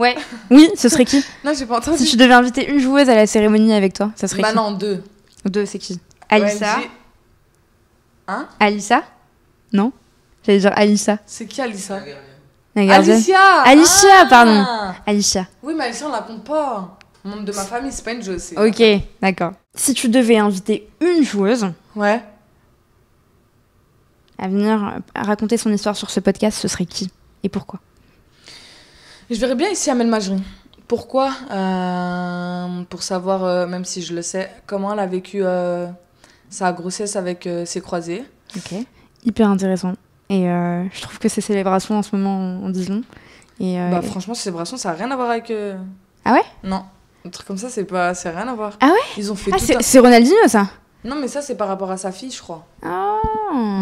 [SPEAKER 1] ouais. Oui, ce serait qui?
[SPEAKER 2] Non, j'ai pas entendu.
[SPEAKER 1] Si tu devais inviter une joueuse à la cérémonie avec toi, ça serait qui?
[SPEAKER 2] Non, deux.
[SPEAKER 1] Deux, c'est qui? Alissa.
[SPEAKER 2] Ouais, hein?
[SPEAKER 1] Alissa? Non? J'allais dire Alissa.
[SPEAKER 2] C'est qui Alissa?
[SPEAKER 1] La gardienne.
[SPEAKER 2] Alicia
[SPEAKER 1] Pardon. Alicia.
[SPEAKER 2] Oui, mais Alicia, on la compte pas. Membre de ma famille, c'est pas une joueuse.
[SPEAKER 1] Ok, d'accord. Si tu devais inviter une joueuse
[SPEAKER 2] Ouais.
[SPEAKER 1] à venir raconter son histoire sur ce podcast, ce serait qui? Et pourquoi?
[SPEAKER 2] Je verrais bien ici Amel Majri. Pourquoi? Pour savoir, même si je le sais, comment elle a vécu sa grossesse avec ses croisés.
[SPEAKER 1] Ok. Hyper intéressant. Et je trouve que ces célébrations en ce moment en disent long. Et,
[SPEAKER 2] franchement, ces célébrations, ça n'a rien à voir avec...
[SPEAKER 1] Ah ouais?
[SPEAKER 2] Non. Un truc comme ça, c'est rien à voir.
[SPEAKER 1] Ah ouais?
[SPEAKER 2] Ils ont fait
[SPEAKER 1] c'est Ronaldinho, ça?
[SPEAKER 2] Non, mais ça, c'est par rapport à sa fille, je crois.
[SPEAKER 1] Oh.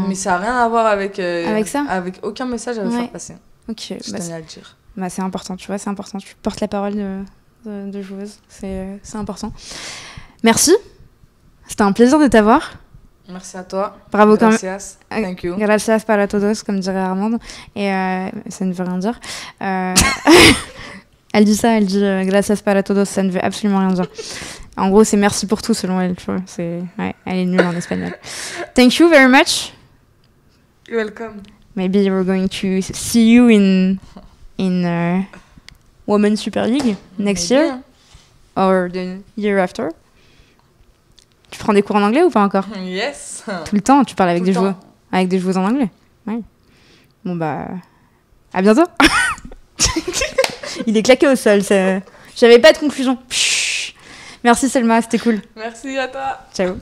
[SPEAKER 2] Mais ça n'a rien à voir avec...
[SPEAKER 1] Avec ça?
[SPEAKER 2] Avec aucun message à faire passer.
[SPEAKER 1] Ok.
[SPEAKER 2] Je tenais à le dire.
[SPEAKER 1] Bah, c'est important, tu vois, c'est important. Tu portes la parole de joueuse. C'est important. Merci. C'était un plaisir de t'avoir.
[SPEAKER 2] Merci à toi.
[SPEAKER 1] Bravo quand même.
[SPEAKER 2] Gracias. Thank you.
[SPEAKER 1] Gracias para todos, comme dirait Armande. Et ça ne veut rien dire. Elle dit ça, elle dit gracias para todos, ça ne veut absolument rien dire. En gros, c'est merci pour tout selon elle. Tu vois. Ouais, elle est nulle en espagnol. Thank you very much.
[SPEAKER 2] You're welcome.
[SPEAKER 1] Maybe we're going to see you in Women's Super League next year or the year after. Tu prends des cours en anglais ou pas encore?
[SPEAKER 2] Yes.
[SPEAKER 1] Tout le temps, tu parles avec des joueurs en anglais. Ouais. Bon bah, à bientôt. Il est claqué au sol. J'avais pas de conclusion. Merci Selma, c'était cool.
[SPEAKER 2] Merci à toi.
[SPEAKER 1] Ciao.